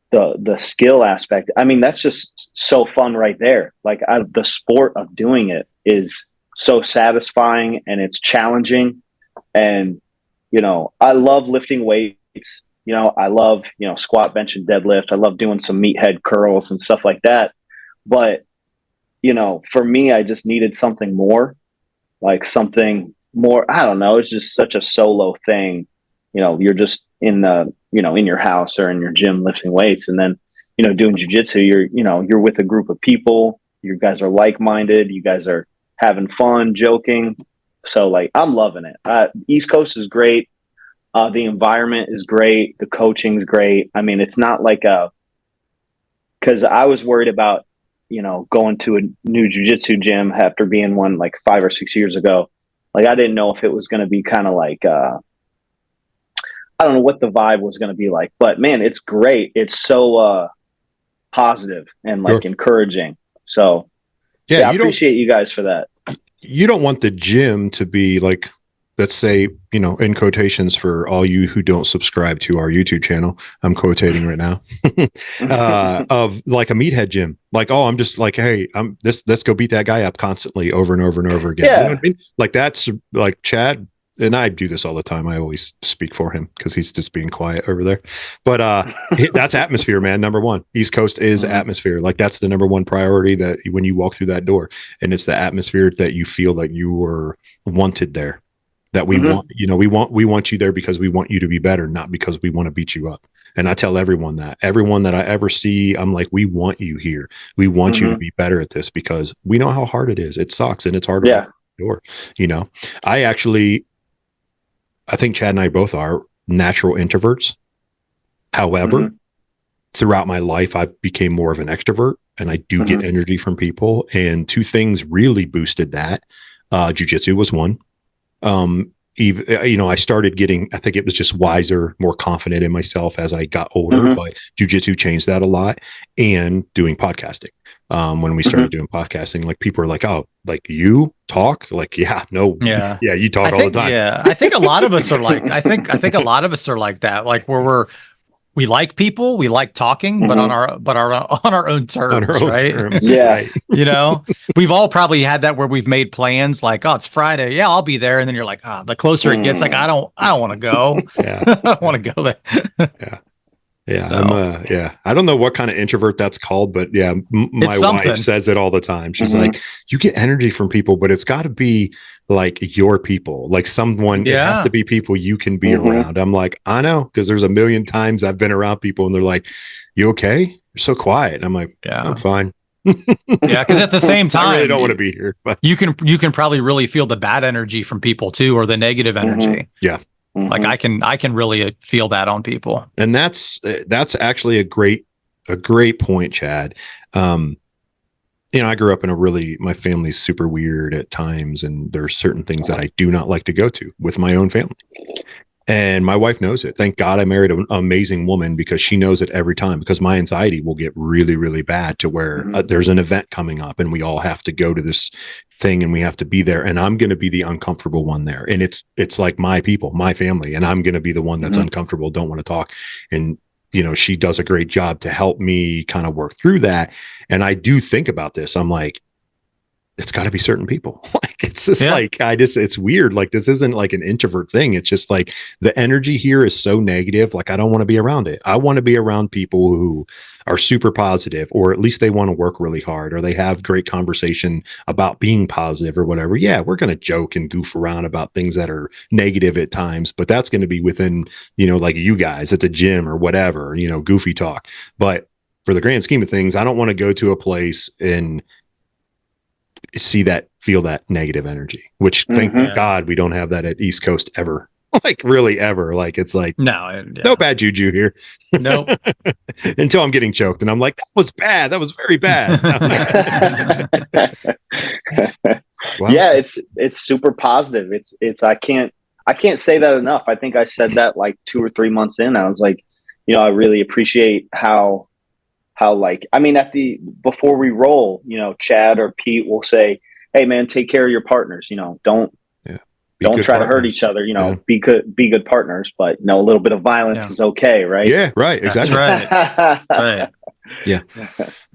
the skill aspect, I mean, that's just so fun right there. Like the sport of doing it is so satisfying and it's challenging. And I love lifting weights. I love, squat, bench, and deadlift. I love doing some meathead curls and stuff like that. But, for me, I just needed something more, like something more. I don't know. It's just such a solo thing. You're just in in your house or in your gym lifting weights, and then, doing jujitsu, you're with a group of people. You guys are like-minded. You guys are having fun, joking. So like, I'm loving it. East Coast is great. The environment is great. The coaching is great. I mean, it's not like because I was worried about, going to a new jiu-jitsu gym after being one like 5 or 6 years ago. Like, I didn't know if it was going to be kind of like, I don't know what the vibe was going to be like, but man, it's great. It's so positive and like encouraging. So I appreciate you guys for that. You don't want the gym to be like, let's say, in quotations for all you who don't subscribe to our YouTube channel, I'm quotating right now, of like a meathead gym. Like, oh, I'm just like, hey, let's go beat that guy up constantly over and over and over again. Yeah. You know what I mean? Like, that's like Chad, and I do this all the time. I always speak for him because he's just being quiet over there. But that's atmosphere, man. Number one, East Coast is atmosphere. Like, that's the number one priority, that when you walk through that door, and it's the atmosphere that you feel like you were wanted there. That we want, we want you there because we want you to be better, not because we want to beat you up. And I tell everyone that I ever see, I'm like, we want you here. We want you to be better at this, because we know how hard it is. It sucks, and it's hard to walk through the door. I think Chad and I both are natural introverts. However, throughout my life, I became more of an extrovert, and I do get energy from people. And two things really boosted that. Jiu-jitsu was one. Even, I started getting, I think it was just wiser, more confident in myself as I got older, but jiu-jitsu changed that a lot. And doing podcasting. When we started doing podcasting, like people are like, oh, like you talk? Like, you talk all the time. Yeah. I think a lot of us are like, I think a lot of us are like that, like where we like people, we like talking, but on our own terms, right? Yeah. We've all probably had that where we've made plans like, oh, it's Friday. Yeah, I'll be there. And then you're like, the closer it gets, like, I don't want to go. Yeah. I don't want to go there. Yeah. Yeah. So. I don't know what kind of introvert that's called, but yeah, my wife says it all the time. She's like, you get energy from people, but it's got to be like your people, like someone, it has to be people you can be around. I'm like, I know, because there's a million times I've been around people and they're like, you okay? You're so quiet. And I'm like, I'm fine. Yeah, because at the same time, I really don't want to be here. But you can probably really feel the bad energy from people too, or the negative energy. Yeah. Like I can really feel that on people. And that's actually a great point, Chad. I grew up in my family's super weird at times, and there's certain things that I do not like to go to with my own family. And my wife knows it. Thank God I married an amazing woman, because she knows it every time, because my anxiety will get really, really bad to where there's an event coming up and we all have to go to this thing and we have to be there. And I'm going to be the uncomfortable one there. And it's like my people, my family, and I'm going to be the one that's uncomfortable, don't want to talk. And, she does a great job to help me kind of work through that. And I do think about this. I'm like, it's got to be certain people. Like, it's just it's weird. Like, this isn't like an introvert thing. It's just like the energy here is so negative. Like, I don't want to be around it. I want to be around people who are super positive, or at least they want to work really hard, or they have great conversation about being positive or whatever. Yeah, we're going to joke and goof around about things that are negative at times, but that's going to be within, like you guys at the gym or whatever, goofy talk. But for the grand scheme of things, I don't want to go to a place and feel that negative energy, which thank God we don't have that at East Coast ever. Like, really ever. Like, it's like, no bad juju here. Nope. Until I'm getting choked and I'm like, that was bad. That was very bad. Wow. Yeah, it's super positive. It's I can't say that enough. I think I said that like 2 or 3 months in. I was like, I really appreciate how like, I mean, before we roll, Chad or Pete will say, hey man, take care of your partners, don't try to hurt each other, be good partners, but a little bit of violence is okay. Right. Yeah. Right. Exactly. That's right. Yeah.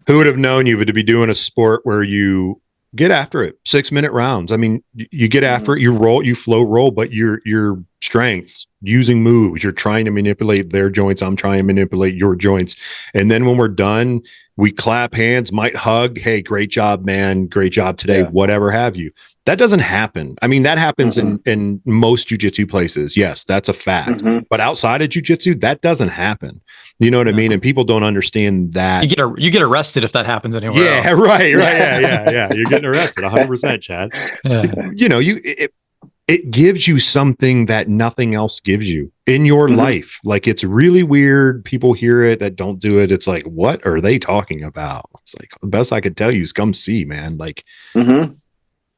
Who would have known you to be doing a sport where you get after it? 6-minute rounds. I mean, you get after it, you flow roll, but your strength, using moves, you're trying to manipulate their joints. I'm trying to manipulate your joints. And then when we're done, we clap hands, might hug. Hey, great job, man. Great job today. Yeah. Whatever have you. That doesn't happen. I mean, that happens in most jiu-jitsu places. Yes, that's a fact. But outside of jiu-jitsu, that doesn't happen. You know what I mean? And people don't understand that. You get arrested if that happens anywhere else. Yeah, right. Yeah. You're getting arrested 100%, Chad. Yeah. It gives you something that nothing else gives you in your life. Like, it's really weird. People hear it that don't do it. It's like, what are they talking about? It's like, the best I could tell you is come see, man. Like,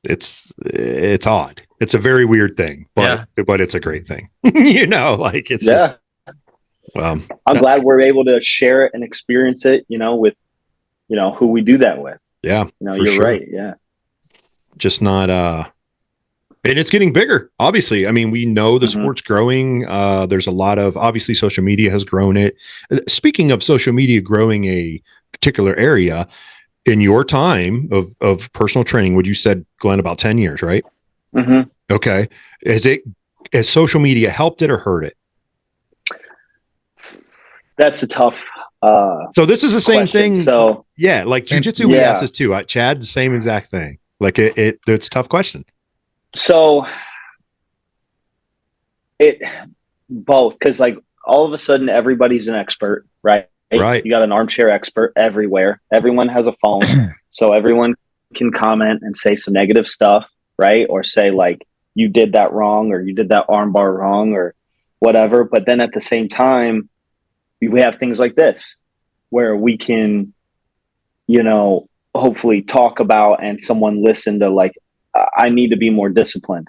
it's odd. It's a very weird thing, but it's a great thing. Like, it's just, well, I'm glad we're able to share it and experience it, with, who we do that with. Yeah. You're right. Yeah. Just not, and it's getting bigger, obviously. I mean, we know the sport's growing. There's a lot of, obviously, social media has grown it. Speaking of social media growing a particular area, in your time of personal training, would you said, Glenn, about 10 years, right? Okay. Has social media helped it or hurt it? That's a tough so this is the same thing. So yeah, like jiu-jitsu, we asked this too. Chad, the same exact thing. Like, it's a tough question. So both, because like all of a sudden everybody's an expert, right? Right. You got an armchair expert everywhere. Everyone has a phone, so everyone can comment and say some negative stuff, right? Or say like, you did that wrong, or you did that armbar wrong, or whatever. But then at the same time, we have things like this where we can, hopefully talk about, and someone listen to, like, I need to be more disciplined.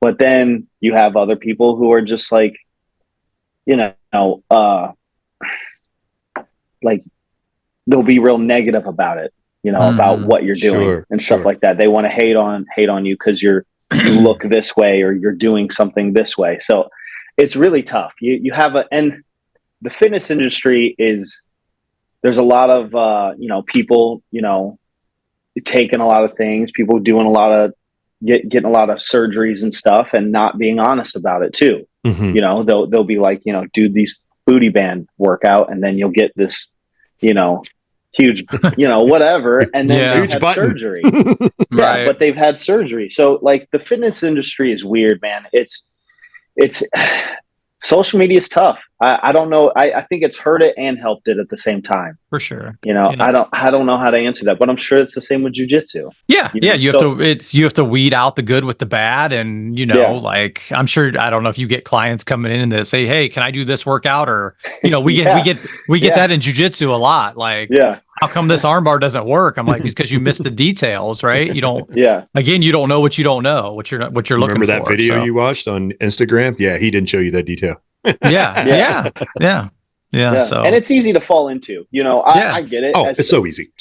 But then you have other people who are just like, like they'll be real negative about it, about what you're doing and stuff like that. They want to hate on you because you look this way, or you're doing something this way. So it's really tough. You have and the fitness industry there's a lot of, people, taking a lot of things, people doing a lot of, getting a lot of surgeries and stuff, and not being honest about it too. Mm-hmm. They'll be like, do these booty band workout, and then you'll get this, huge, whatever. And then they've had surgery. Right. But they've had surgery. So like the fitness industry is weird, man. It's social media is tough. I don't know. I think it's hurt it and helped it at the same time. For sure. I don't know how to answer that, but I'm sure it's the same with jiu-jitsu. Yeah. You have to weed out the good with the bad. And, like, I'm sure, I don't know if you get clients coming in and they say, hey, can I do this workout? Or, we get that in jiu-jitsu a lot. Like, how come this armbar doesn't work? I'm like, it's because you missed the details, right? You don't, again, you don't know what you don't know, what you're looking for. Remember that video you watched on Instagram? Yeah. He didn't show you that detail. Yeah. So, and it's easy to fall into, I get it. Oh, it's so easy.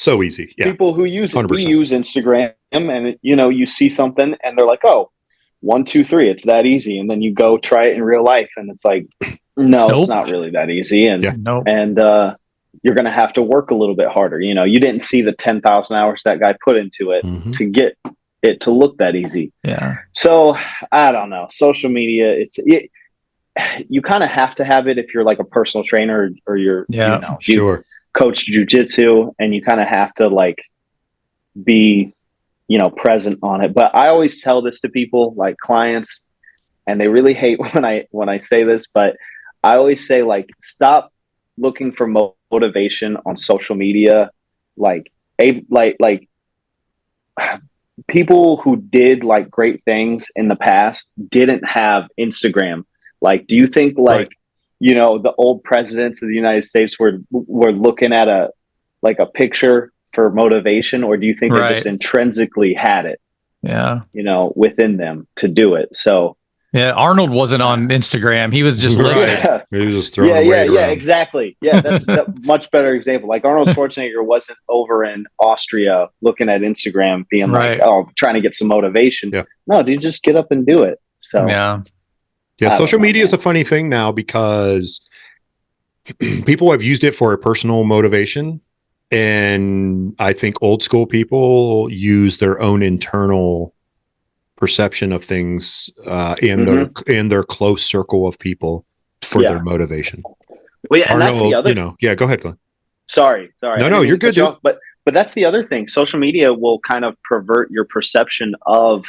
Yeah. People who use Instagram, and you see something and they're like, oh, 1, 2, 3, it's that easy. And then you go try it in real life and it's like, no, It's not really that easy. And, you're going to have to work a little bit harder. You didn't see the 10,000 hours that guy put into it to get it to look that easy. Yeah. So I don't know. Social media, you kind of have to have it if you're like a personal trainer, or you're, you coach jiu-jitsu, and you kind of have to like be, present on it. But I always tell this to people, like clients, and they really hate when I say this, but I always say, like, stop looking for motivation on social media. Like people who did like great things in the past didn't have Instagram. Like, do you think the old presidents of the United States were looking at a picture for motivation, or do you think they just intrinsically had it? Yeah. Within them to do it. So yeah, Arnold wasn't on Instagram. He was just lifting. He was just throwing weight around. Exactly. Yeah, that's a much better example. Like Arnold Schwarzenegger wasn't over in Austria looking at Instagram being like, oh, trying to get some motivation. Yeah. No, dude, just get up and do it. So yeah, social media is a funny thing now because people have used it for a personal motivation. And I think old school people use their own internal perception of things in their close circle of people for their motivation. Well, and that's the other. Go ahead, Glenn. Sorry. No, you're good. But that's the other thing. Social media will kind of pervert your perception of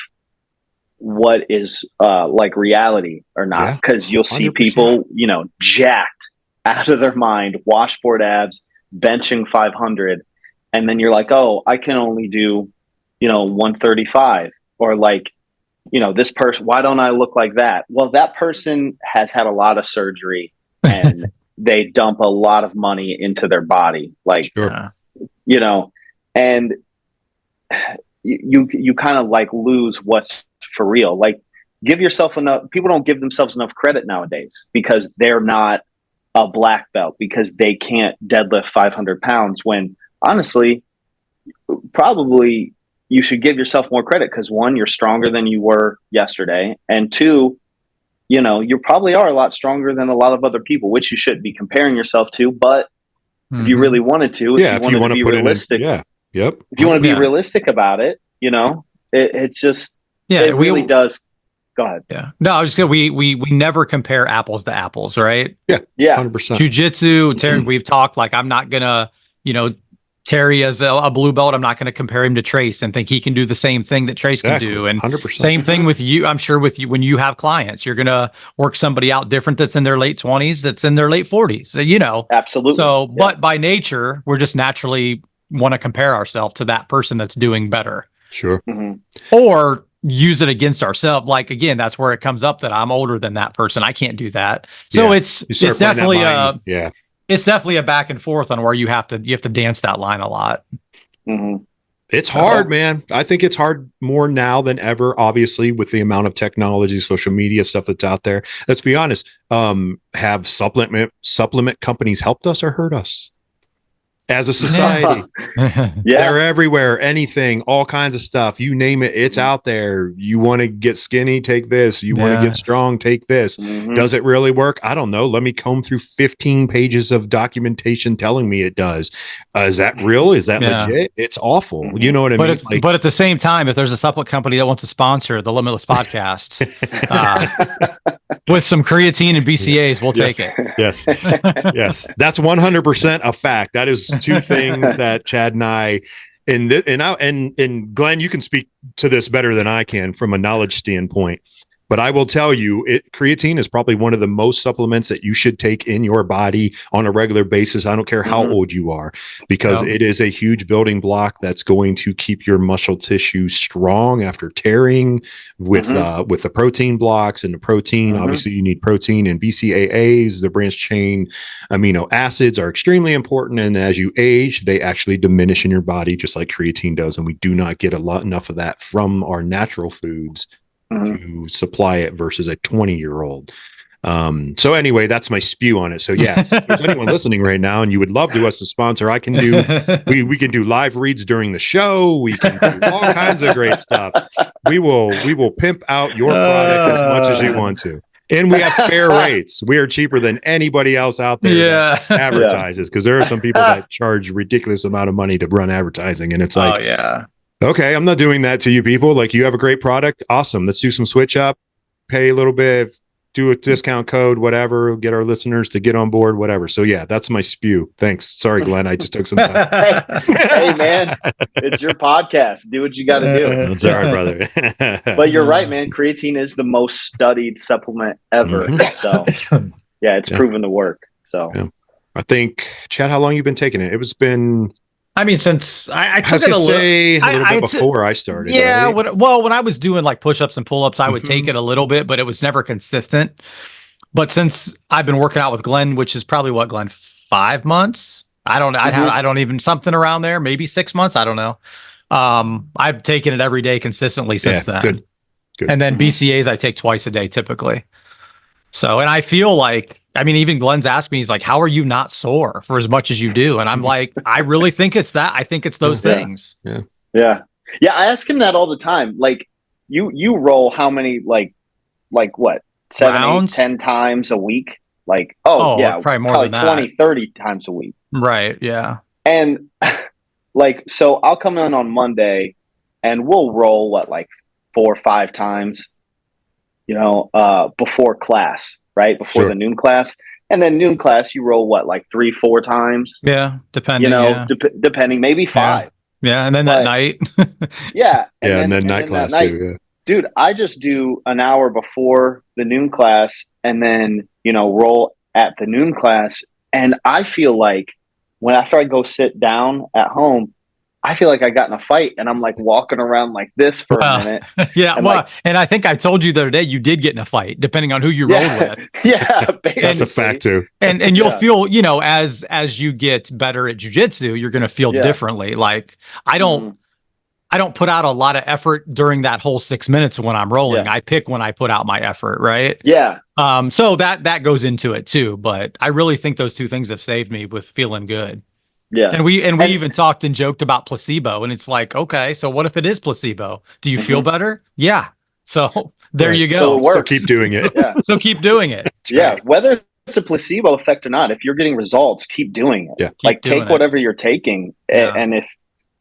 what is like reality or not, because you'll see 100%. People jacked out of their mind, washboard abs, benching 500, and then you're like, oh, I can only do 135, or like this person, why don't I look like that? Well, that person has had a lot of surgery and they dump a lot of money into their body, like and you kind of like lose what's for real. Like, give yourself enough. People don't give themselves enough credit nowadays because they're not a black belt, because they can't deadlift 500 pounds, when honestly, probably you should give yourself more credit, because 1, you're stronger than you were yesterday, and 2, you probably are a lot stronger than a lot of other people, which you shouldn't be comparing yourself to. But if you really wanted to, if you want to be realistic, if you want to be realistic about it, it's just it really does. Go ahead. Yeah. No, I was just gonna, we never compare apples to apples, right? Yeah. 100%. Jiu-jitsu, Terry, we've talked, like, I'm not gonna, Terry as a blue belt, I'm not gonna compare him to Trace and think he can do the same thing that Trace can do. And 100%. Same thing with you. I'm sure with you, when you have clients, you're gonna work somebody out different that's in their late 20s, that's in their late 40s. Absolutely. So, but by nature, we're just naturally want to compare ourselves to that person that's doing better. Sure. Or use it against ourselves. Like, again, that's where it comes up that I'm older than that person. I can't do that. So it's definitely it's definitely a back and forth on where you have to dance that line a lot. Mm-hmm. It's hard, man. I think it's hard more now than ever, obviously, with the amount of technology, social media stuff that's out there. Let's be honest. Have supplement companies helped us or hurt us as a society? They're everywhere. Anything, all kinds of stuff. You name it, it's out there. You want to get skinny, take this. You want to get strong, take this. Mm-hmm. Does it really work? I don't know. Let me comb through 15 pages of documentation telling me it does. Is that real? Is that legit? It's awful. Mm-hmm. You know what I mean? But at the same time, if there's a supplement company that wants to sponsor the Limitless podcast with some creatine and BCAs, we'll take it. Yes. Yes. That's 100% a fact. That is two things that Chad and I, and Glenn, you can speak to this better than I can from a knowledge standpoint. But I will tell you, creatine is probably one of the most supplements that you should take in your body on a regular basis. I don't care how old you are, because it is a huge building block that's going to keep your muscle tissue strong after tearing with the protein blocks and the protein. Obviously, you need protein, and BCAAs, the branched chain amino acids, are extremely important. And as you age, they actually diminish in your body, just like creatine does. And we do not get enough of that from our natural foods to supply it versus a 20-year-old. So anyway, that's my spew on it. So yes, if there's anyone listening right now and you would love us to sponsor, I can do, we can do live reads during the show. We can do all kinds of great stuff. We will pimp out your product as much as you want to. And we have fair rates. We are cheaper than anybody else out there that advertises, because there are some people that charge ridiculous amount of money to run advertising. And it's like, okay, I'm not doing that to you people. Like, you have a great product. Awesome. Let's do some switch up, pay a little bit, do a discount code, whatever, get our listeners to get on board, whatever. So yeah, that's my spew. Thanks. Sorry, Glenn. I just took some time. Hey, man, it's your podcast. Do what you got to do. That's all right, brother. But you're right, man. Creatine is the most studied supplement ever. So yeah, it's proven to work. So I think, Chad, how long you been taking it? It's been... I mean, since I took it a little bit before I started. Yeah. Right? When I was doing like push-ups and pull-ups, I would take it a little bit, but it was never consistent. But since I've been working out with Glenn, which is probably what, Glenn, 5 months? I don't even, something around there, maybe 6 months. I don't know. I've taken it every day consistently since then. Good. And then BCAs I take twice a day typically. So, and I feel like, I mean, even Glenn's asked me, he's like, how are you not sore for as much as you do? And I'm like, I really think it's that. I think it's those things. Yeah. I ask him that all the time. Like, you roll how many, like what, 7, 8, 10 times a week? Like, probably more than that. 20, 30 times a week. Right. Yeah. And like, so I'll come in on Monday and we'll roll like 4 or 5 times, before class, right? Before the noon class. And then noon class, you roll what, like 3, 4 times? Yeah. Depending, depending, maybe 5. Yeah. And then that night. And then night class too. Yeah. Dude, I just do an hour before the noon class and then, roll at the noon class. And I feel like after I go sit down at home, I feel like I got in a fight and I'm like walking around like this for a minute. And I think I told you the other day, you did get in a fight depending on who you rolled with. That's a fact too. And you'll feel, as you get better at jujitsu, you're going to feel differently. Like I don't put out a lot of effort during that whole 6 minutes when I'm rolling. I pick when I put out my effort. Right. Yeah. So that goes into it too, but I really think those two things have saved me with feeling good. Yeah. And we even talked and joked about placebo, and it's like, okay, so what if it is placebo? Do you feel better? Yeah. So there you go. So it works. So keep doing it. So keep doing it. Yeah. Whether it's a placebo effect or not, if you're getting results, keep doing it. Yeah. Take whatever you're taking. And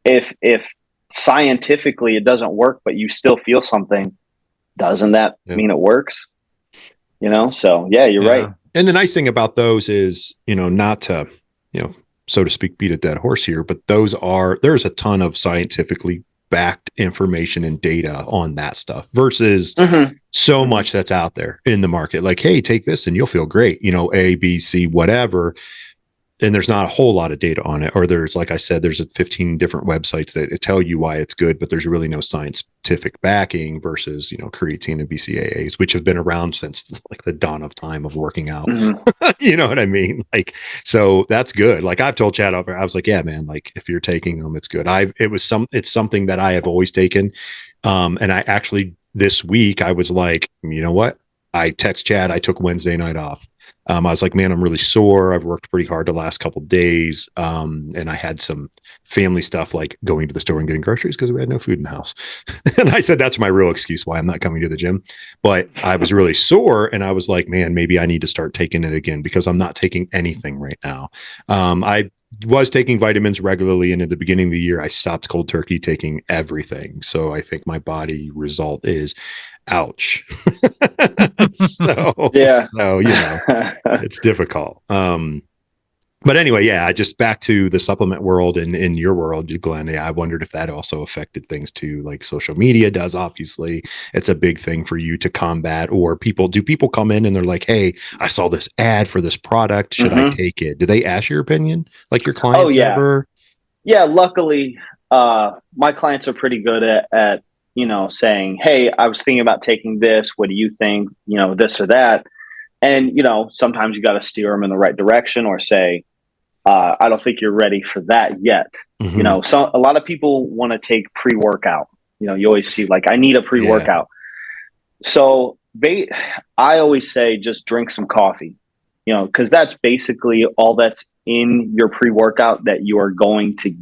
if scientifically it doesn't work, but you still feel something, doesn't that mean it works? So you're right. And the nice thing about those is, not to, so to speak, beat a dead horse here, but there's a ton of scientifically backed information and data on that stuff versus so much that's out there in the market. Like, hey, take this and you'll feel great, A, B, C, whatever. And there's not a whole lot of data on it. Or there's, like I said, there's 15 different websites that tell you why it's good, but there's really no science scientific backing versus, creatine and BCAAs, which have been around since like the dawn of time of working out. You know what I mean? Like, so that's good. Like I've told Chad over, I was like, yeah, man, like if you're taking them, it's good. It's something that I have always taken. And I actually, this week I was like, you know what? I text Chad, I took Wednesday night off. I was like, man, I'm really sore. I've worked pretty hard the last couple of days. And I had some family stuff like going to the store and getting groceries because we had no food in the house. And I said, that's my real excuse why I'm not coming to the gym. But I was really sore. And I was like, man, maybe I need to start taking it again because I'm not taking anything right now. I was taking vitamins regularly. And at the beginning of the year, I stopped cold turkey taking everything. So I think my body result is ouch. So it's difficult. But anyway, yeah, just back to the supplement world and in your world, Glenn, I wondered if that also affected things too, like social media does. Obviously, it's a big thing for you to combat. Or do people come in and they're like, hey, I saw this ad for this product. Should I take it? Do they ask your opinion? Like your clients ever? Yeah, luckily, my clients are pretty good at saying, hey, I was thinking about taking this. What do you think? This or that. And, sometimes you got to steer them in the right direction or say, I don't think you're ready for that yet. So a lot of people want to take pre-workout. You always see like, I need a pre-workout. Yeah. So I always say, just drink some coffee, because that's basically all that's in your pre-workout that you are going to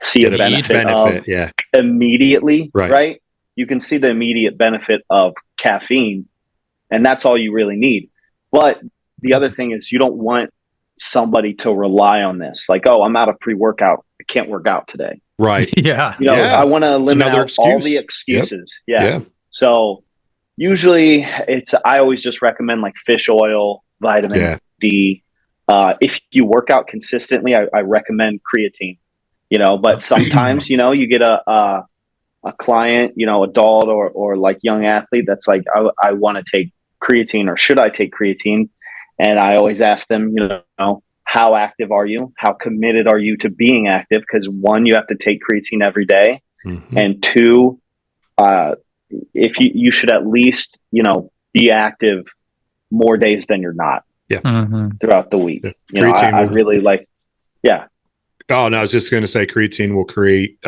see a benefit of immediately, right? You can see the immediate benefit of caffeine, and that's all you really need. But the other thing is you don't want somebody to rely on this. Like, oh, I'm out of pre-workout. I can't work out today. Right. Yeah. I want to eliminate all the excuses. Yep. Yeah. So usually I always just recommend like fish oil, vitamin D. If you work out consistently, I recommend creatine, but sometimes, you get a client, adult or like young athlete that's like, I want to take creatine, or should I take creatine? And I always ask them, how active are you? How committed are you to being active? Because one, you have to take creatine every day. And two, if you should at least, be active more days than you're not throughout the week. I really like, Oh, no, I was just going to say creatine will create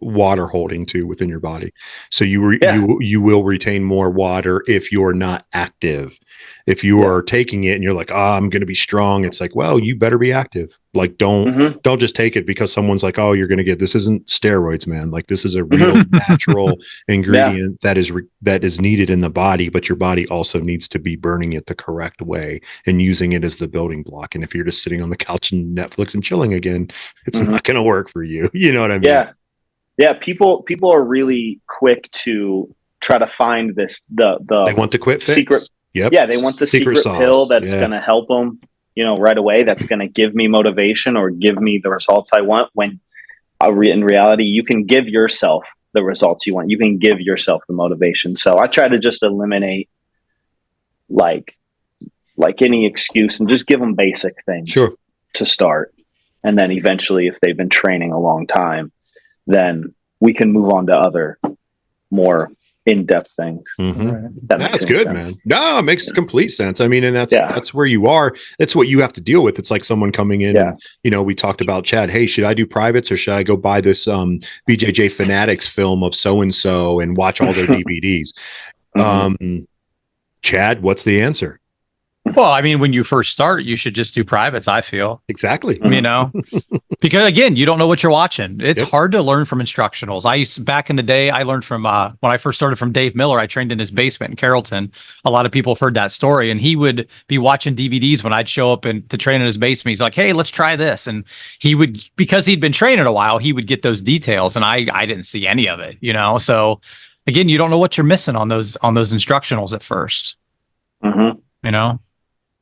water holding too within your body. So you will retain more water if you're not active. If you are taking it and you're like, I'm going to be strong. It's like, well, you better be active. Like, don't just take it because someone's like, oh, you're going to get, this isn't steroids, man. Like this is a real natural ingredient that is needed in the body, but your body also needs to be burning it the correct way and using it as the building block. And if you're just sitting on the couch and Netflix and chilling again, it's not going to work for you. You know what I mean? Yeah. People are really quick to try to find they want the quick fix. Secret. Yep. Yeah. They want the secret pill that's going to help them, right away. That's going to give me motivation or give me the results I want, when in reality, you can give yourself the results you want. You can give yourself the motivation. So I try to just eliminate like any excuse and just give them basic things to start. And then eventually, if they've been training a long time, then we can move on to other more in-depth things. That's good, man. No, it makes complete sense. I mean, and that's where you are. That's what you have to deal with. It's like someone coming in and, we talked about Chad, hey, should I do privates or should I go buy this BJJ Fanatics film of so-and-so and watch all their DVDs? Chad, what's the answer? Well, I mean, when you first start, you should just do privates, I feel. Exactly. Because again, you don't know what you're watching. It's hard to learn from instructionals. Back in the day, I learned from, when I first started from Dave Miller, I trained in his basement in Carrollton. A lot of people have heard that story, and he would be watching DVDs when I'd show up to train in his basement. He's like, hey, let's try this. And he would, because he'd been training a while, he would get those details, and I didn't see any of it, So again, you don't know what you're missing on those instructionals at first.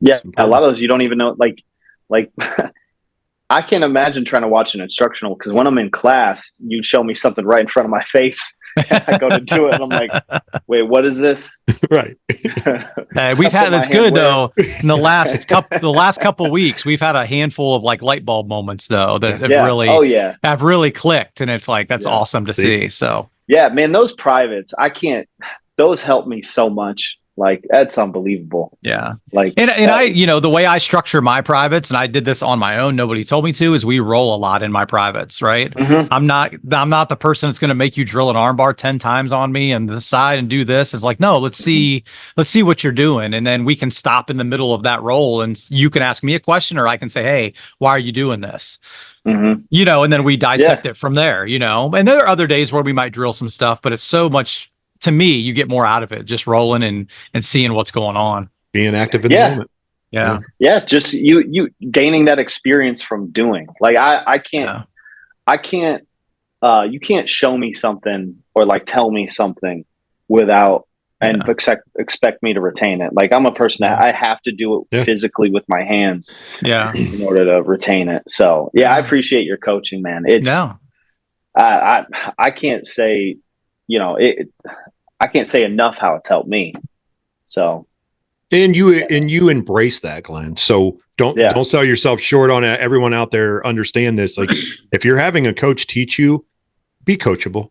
Yeah, a lot of those you don't even know. Like I can't imagine trying to watch an instructional, because when I'm in class, you'd show me something right in front of my face. I go to do it, and I'm like, "Wait, what is this?" Right. We've had that's good though. In the last couple weeks, we've had a handful of like light bulb moments though that have really clicked, and it's like that's awesome to see. So Yeah, man, those privates, those help me so much. Like, that's unbelievable. Yeah. Like, and I, the way I structure my privates, and I did this on my own, nobody told me to, is we roll a lot in my privates, right? Mm-hmm. I'm not the person that's going to make you drill an armbar 10 times on me and decide and do this. It's like, no, let's see what you're doing. And then we can stop in the middle of that roll and you can ask me a question, or I can say, hey, why are you doing this? Mm-hmm. And then we dissect it from there, and there are other days where we might drill some stuff, but it's so much, to me, you get more out of it just rolling and seeing what's going on, being active in the moment. Yeah. Just you gaining that experience from doing. Like, I can't you can't show me something or like tell me something without expect me to retain it. Like, I'm a person that I have to do it physically with my hands in order to retain it. So I appreciate your coaching, man. It's I can't say, I can't say enough how it's helped me. So and you embrace that, Glenn. So don't sell yourself short on it. Everyone out there understand this. Like, if you're having a coach teach you, be coachable,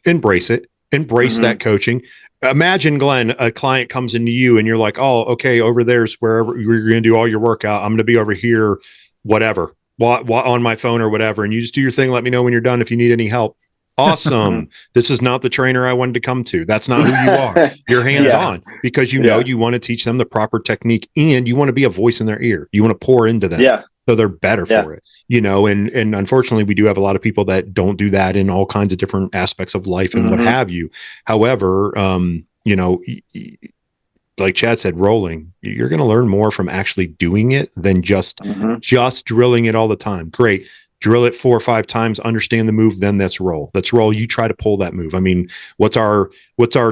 embrace it, embrace that coaching. Imagine, Glenn, a client comes into you and you're like, oh, okay, over there's wherever you're going to do all your workout. I'm going to be over here, whatever, on my phone or whatever. And you just do your thing. Let me know when you're done if you need any help. Awesome. This is not the trainer I wanted to come to. That's not who you are. You're hands-on because you want to teach them the proper technique and you want to be a voice in their ear. You want to pour into them. So they're better for it, and unfortunately we do have a lot of people that don't do that in all kinds of different aspects of life and what have you. However, like Chad said, rolling, you're going to learn more from actually doing it than just drilling it all the time. Great. Drill it 4 or 5 times, understand the move, then let's roll. You try to pull that move. I mean, what's our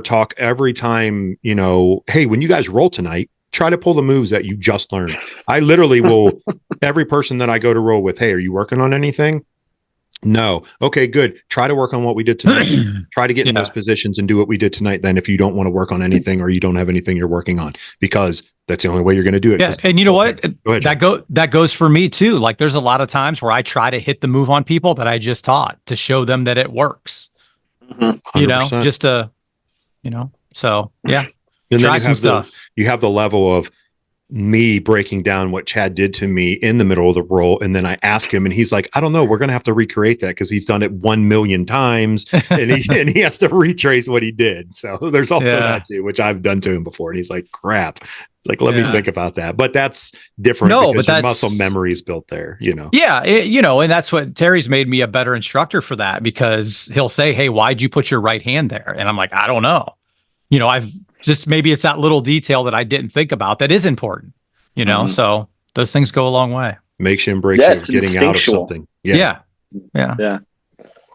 talk every time, hey, when you guys roll tonight, try to pull the moves that you just learned. I literally will, every person that I go to roll with, hey, are you working on anything? No. Okay, good. Try to work on what we did tonight. Try to get in those positions and do what we did tonight then, if you don't want to work on anything or you don't have anything you're working on, because that's the only way you're going to do it. Yeah. And you know what? Go ahead, that goes for me too. Like, there's a lot of times where I try to hit the move on people that I just taught to show them that it works, just to, so yeah. And try some stuff. You have the level of me breaking down what Chad did to me in the middle of the roll. And then I ask him and he's like, I don't know, we're going to have to recreate that because he's done it 1 million times and he has to retrace what he did. So there's also that too, which I've done to him before. And he's like, crap. It's like, let me think about that. But that's different because your muscle memory is built there, Yeah. And that's what Terry's made me a better instructor for that, because he'll say, hey, why'd you put your right hand there? And I'm like, I don't know. I've just, maybe it's that little detail that I didn't think about that is important, so those things go a long way. Makes you embrace getting out of something. Yeah.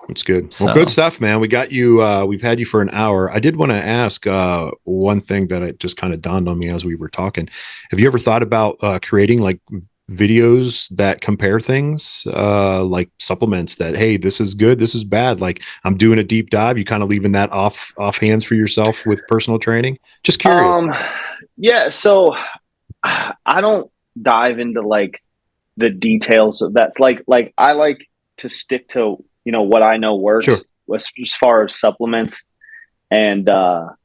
It's good. Well, good stuff, man. We got you. We've had you for an hour. I did want to ask one thing that it just kind of dawned on me as we were talking. Have you ever thought about creating like videos that compare things, like supplements that, hey, this is good, this is bad, like I'm doing a deep dive, you kind of leaving that off hands for yourself with personal training? Just curious. So I don't dive into like the details of that. Like I like to stick to what I know works as far as supplements, and I'm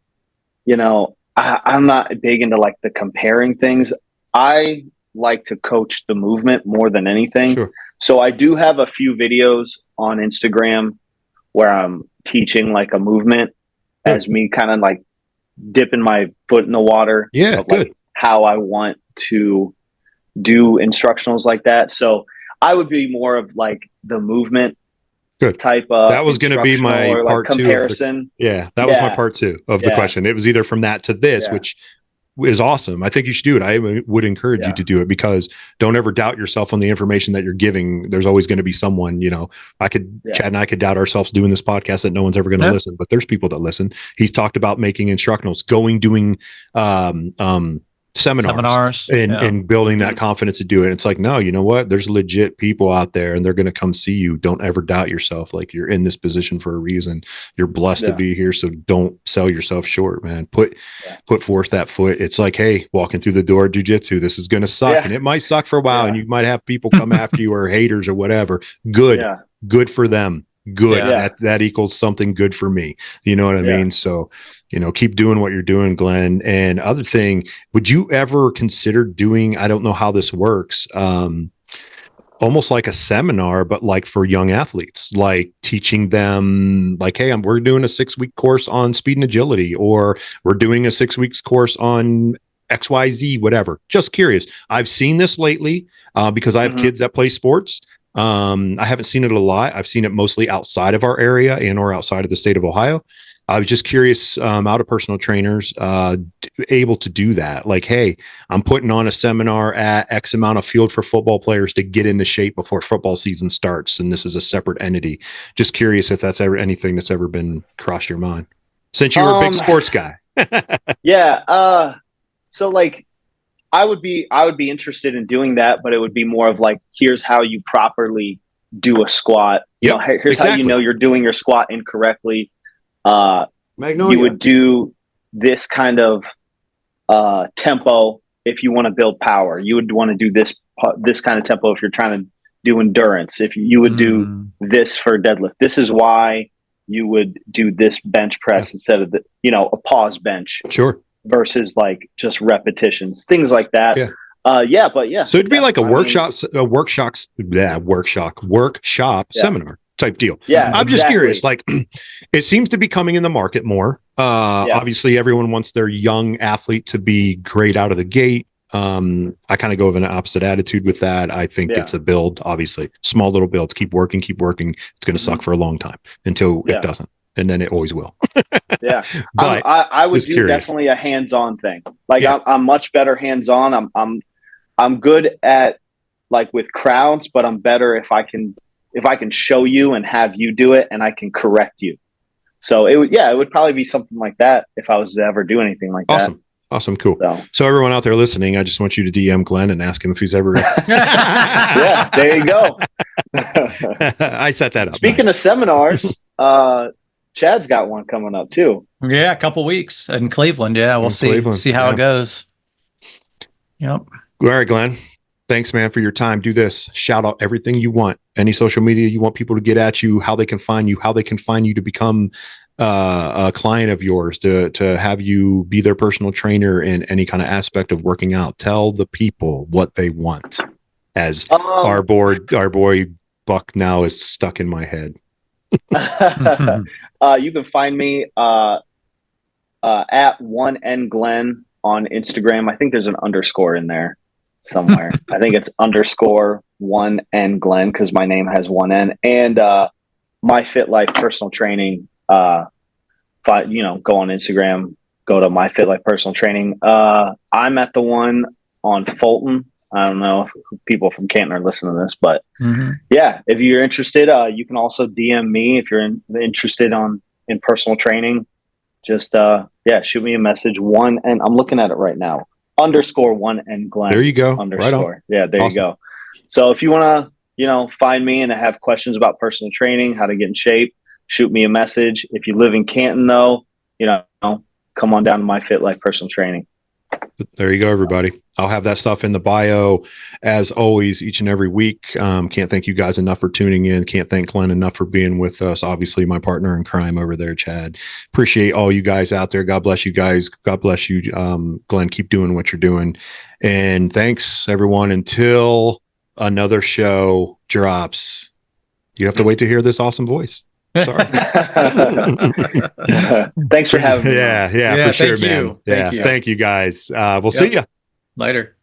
not big into like the comparing things. I like to coach the movement more than anything. So I do have a few videos on Instagram where I'm teaching like a movement as me kind of like dipping my foot in the water. Like how I want to do instructionals like that. So I would be more of like the movement type of, that was going to be my part two comparison. That was my part 2 of the question. It was either from that to this, which is awesome. I think you should do it. I would encourage you to do it, because don't ever doubt yourself on the information that you're giving. There's always going to be someone, Chad and I could doubt ourselves doing this podcast that no one's ever going to listen, but there's people that listen. He's talked about making instructionals, doing seminars and building that confidence to do it. It's like, no, you know what? There's legit people out there and they're going to come see you. Don't ever doubt yourself. Like, you're in this position for a reason. You're blessed to be here. So don't sell yourself short, man. Put forth that foot. It's like, hey, walking through the door of jiu-jitsu, this is going to suck and it might suck for a while and you might have people come after you or haters or whatever. Good for them. good. That equals something good for me. You know what I mean? So, keep doing what you're doing, Glenn. And other thing, would you ever consider doing, I don't know how this works, almost like a seminar, but like for young athletes, like teaching them like, hey, we're doing a 6-week course on speed and agility, or we're doing a 6 weeks course on XYZ, whatever. Just curious. I've seen this lately because I have kids that play sports. I haven't seen it a lot. I've seen it mostly outside of our area and or outside of the state of Ohio. I was just curious, out of personal trainers, able to do that. Like, hey, I'm putting on a seminar at X amount of field for football players to get into shape before football season starts. And this is a separate entity. Just curious if that's ever anything that's ever been crossed your mind since you're a big sports guy. So like, I would be interested in doing that, but it would be more of like, here's how you properly do a squat. Here's how you know you're doing your squat incorrectly. You would do this kind of tempo if you want to build power. You would want to do this kind of tempo if you're trying to do endurance. If you would do this for deadlift, this is why you would do this bench press instead of a pause bench. Sure. Versus like just repetitions, things like that. So it'd be like a workshop seminar type deal. I'm just curious, like it seems to be coming in the market more. Obviously everyone wants their young athlete to be great out of the gate. I kind of go with an opposite attitude with that. I think it's a build, obviously small little builds, keep working. It's going to suck for a long time until it doesn't. And then it always will. But I would do definitely a hands-on thing. Like I'm much better hands-on. I'm good at like with crowds, but I'm better if I can show you and have you do it and I can correct you. So it would probably be something like that if I was to ever do anything like that. Awesome. Cool. So everyone out there listening, I just want you to DM Glenn and ask him if he's ever. There you go. I set that up. Speaking of seminars, Chad's got one coming up too. Yeah, a couple weeks in Cleveland. Yeah, we'll see how it goes. Yep. All right, Glenn. Thanks, man, for your time. Do this. Shout out everything you want. Any social media you want people to get at you, how they can find you, to become a client of yours, to have you be their personal trainer in any kind of aspect of working out. Tell the people what they want. As our boy Buck now is stuck in my head. You can find me at 1NGlenn on Instagram. I think there's an underscore in there somewhere. I think it's _1NGlenn because my name has one N. And My Fit Life Personal Training. Go on Instagram, go to My Fit Life Personal Training. I'm at the one on Fulton. I don't know if people from Canton are listening to this, but if you're interested, you can also DM me if you're interested in personal training. Just shoot me a message. And I'm looking at it right now. _1NGlenn. There you go. Right on. Yeah, there you go. So if you want to, find me and have questions about personal training, how to get in shape, shoot me a message. If you live in Canton, though, come on down to My Fit Life Personal Training. There you go, everybody. I'll have that stuff in the bio as always, each and every week. Can't thank you guys enough for tuning in. Can't thank Glenn enough for being with us. Obviously, my partner in crime over there, Chad. Appreciate all you guys out there. God bless you guys. God bless you, Glenn. Keep doing what you're doing. And thanks, everyone. Until another show drops, you have to wait to hear this awesome voice. Sorry. Thanks for having me. Yeah, for sure, man. Thank you guys. We'll see you later.